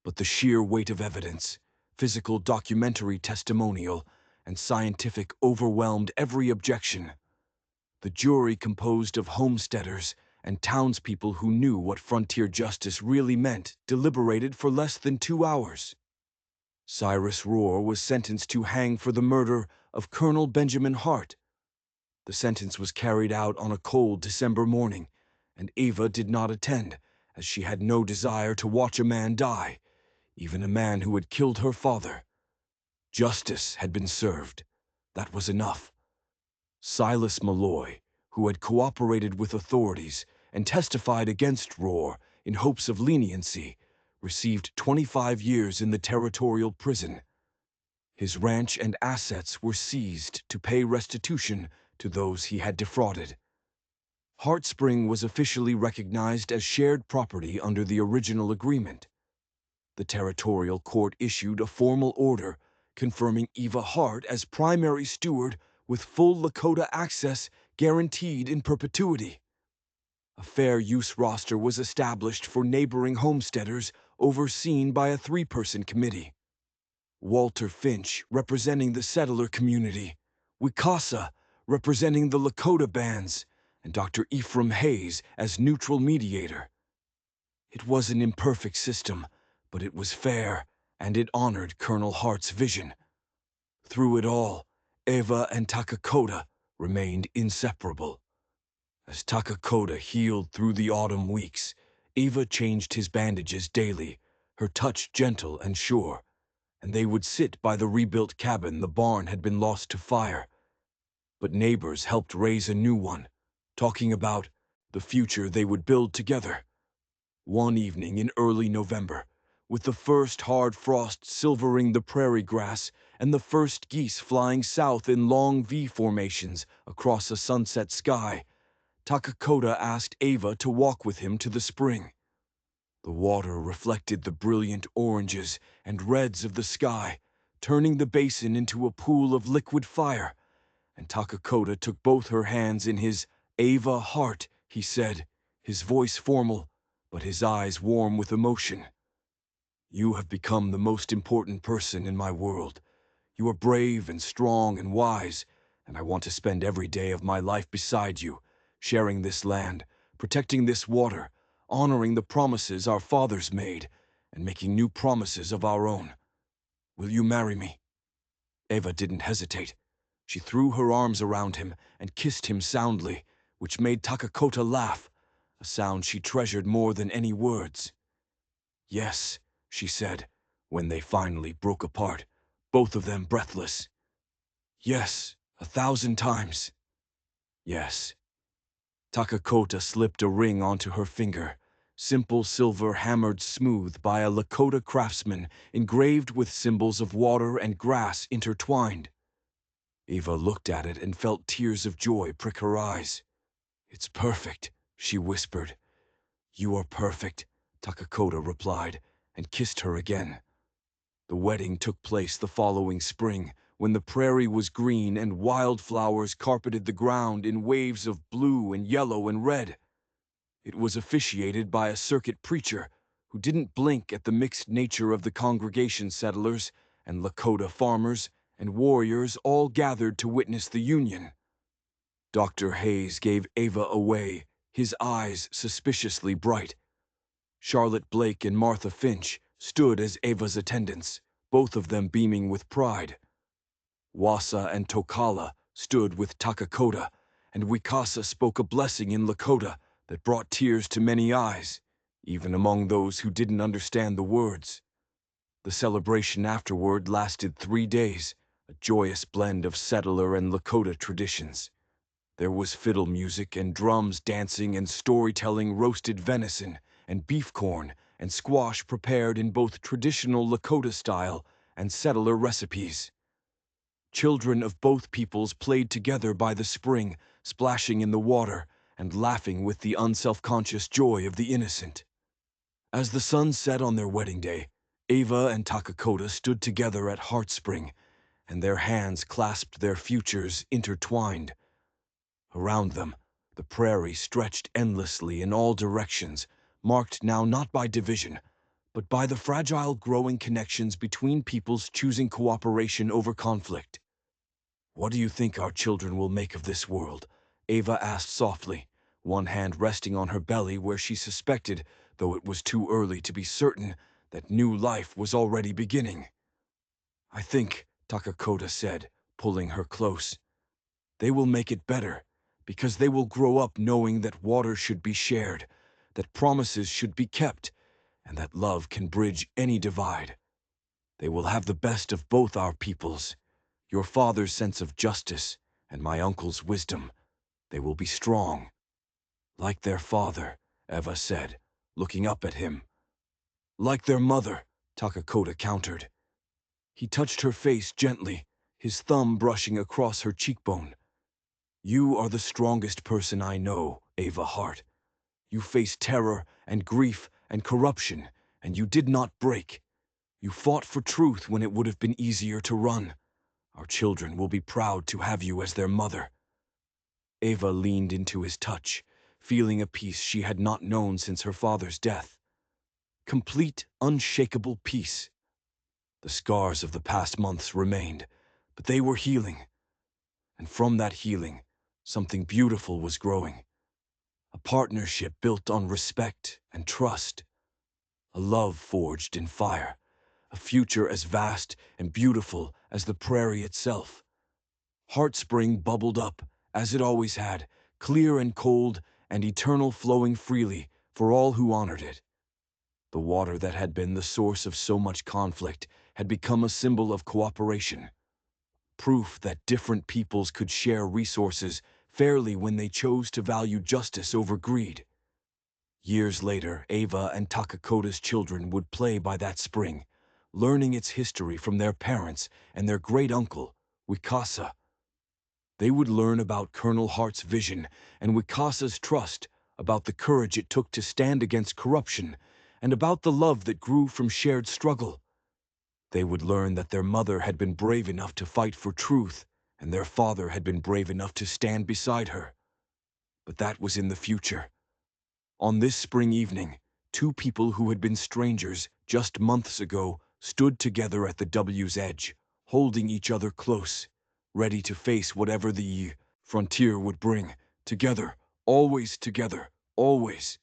But the sheer weight of evidence, physical documentary testimonial, and scientific overwhelmed every objection. The jury, composed of homesteaders and townspeople who knew what frontier justice really meant, deliberated for less than 2 hours. Cyrus Roar was sentenced to hang for the murder of Colonel Benjamin Hart. The sentence was carried out on a cold December morning, and Ava did not attend, as she had no desire to watch a man die, even a man who had killed her father. Justice had been served. That was enough. Silas Malloy, who had cooperated with authorities and testified against Roar in hopes of leniency, received 25 years in the territorial prison. His ranch and assets were seized to pay restitution to those he had defrauded. Heart Spring was officially recognized as shared property under the original agreement. The territorial court issued a formal order confirming Eva Hart as primary steward with full Lakota access guaranteed in perpetuity. A fair use roster was established for neighboring homesteaders overseen by a 3-person committee. Walter Finch representing the settler community, Wicasa representing the Lakota bands, and Dr. Ephraim Hayes as neutral mediator. It was an imperfect system, but it was fair, and it honored Colonel Hart's vision. Through it all, Eva and Takakota remained inseparable. As Takakota healed through the autumn weeks, Eva changed his bandages daily, her touch gentle and sure, and they would sit by the rebuilt cabin the barn had been lost to fire. But neighbors helped raise a new one, talking about the future they would build together. One evening in early November, with the first hard frost silvering the prairie grass and the first geese flying south in long V formations across a sunset sky, Takakota asked Eva to walk with him to the spring. The water reflected the brilliant oranges and reds of the sky, turning the basin into a pool of liquid fire, and Takakota took both her hands in his. "Eva Hart," he said, his voice formal, but his eyes warm with emotion. "You have become the most important person in my world. You are brave and strong and wise, and I want to spend every day of my life beside you, sharing this land, protecting this water, honoring the promises our fathers made, and making new promises of our own. Will you marry me?" Eva didn't hesitate. She threw her arms around him and kissed him soundly, which made Takakota laugh, a sound she treasured more than any words. "Yes," she said, when they finally broke apart, both of them breathless. "Yes, 1,000 times." "Yes." Takakota slipped a ring onto her finger, simple silver hammered smooth by a Lakota craftsman, engraved with symbols of water and grass intertwined. Eva looked at it and felt tears of joy prick her eyes. "It's perfect," she whispered. "You are perfect," Takakota replied, and kissed her again. The wedding took place the following spring, when the prairie was green and wildflowers carpeted the ground in waves of blue and yellow and red. It was officiated by a circuit preacher who didn't blink at the mixed nature of the congregation. Settlers and Lakota farmers and warriors all gathered to witness the union. Dr. Hayes gave Eva away, his eyes suspiciously bright. Charlotte Blake and Martha Finch stood as Eva's attendants, both of them beaming with pride. Wasa and Tokala stood with Takakota, and Wicasa spoke a blessing in Lakota that brought tears to many eyes, even among those who didn't understand the words. The celebration afterward lasted 3 days, a joyous blend of settler and Lakota traditions. There was fiddle music and drums dancing and storytelling, roasted venison and beef corn and squash prepared in both traditional Lakota style and settler recipes. Children of both peoples played together by the spring, splashing in the water and laughing with the unself-conscious joy of the innocent. As the sun set on their wedding day, Eva and Takakota stood together at Heart Spring, and their hands clasped their futures intertwined. Around them, the prairie stretched endlessly in all directions, marked now not by division, but by the fragile growing connections between peoples choosing cooperation over conflict. "What do you think our children will make of this world?" Eva asked softly, one hand resting on her belly where she suspected, though it was too early to be certain, that new life was already beginning. "I think," Takakota said, pulling her close, "they will make it better, because they will grow up knowing that water should be shared, that promises should be kept, and that love can bridge any divide." They will have the best of both our peoples, your father's sense of justice and my uncle's wisdom. They will be strong, like their father, Eva said, looking up at him. Like their mother, Takakota countered. He touched her face gently, his thumb brushing across her cheekbone. You are the strongest person I know, Eva Hart. You faced terror and grief and corruption, and you did not break. You fought for truth when it would have been easier to run. Our children will be proud to have you as their mother. Eva leaned into his touch, feeling a peace she had not known since her father's death. Complete, unshakable peace. The scars of the past months remained, but they were healing. And from that healing, something beautiful was growing. A partnership built on respect and trust. A love forged in fire. A future as vast and beautiful as the prairie itself. Heart Spring bubbled up, as it always had, clear and cold and eternal, flowing freely for all who honored it. The water that had been the source of so much conflict had become a symbol of cooperation. Proof that different peoples could share resources fairly when they chose to value justice over greed. Years later, Eva and Takakota's children would play by that spring, learning its history from their parents and their great-uncle, Wikasa. They would learn about Colonel Hart's vision and Wikasa's trust, about the courage it took to stand against corruption, and about the love that grew from shared struggle. They would learn that their mother had been brave enough to fight for truth, and their father had been brave enough to stand beside her. But that was in the future. On this spring evening, two people who had been strangers just months ago stood together at the W's edge, holding each other close, ready to face whatever the frontier would bring. Together, always, always.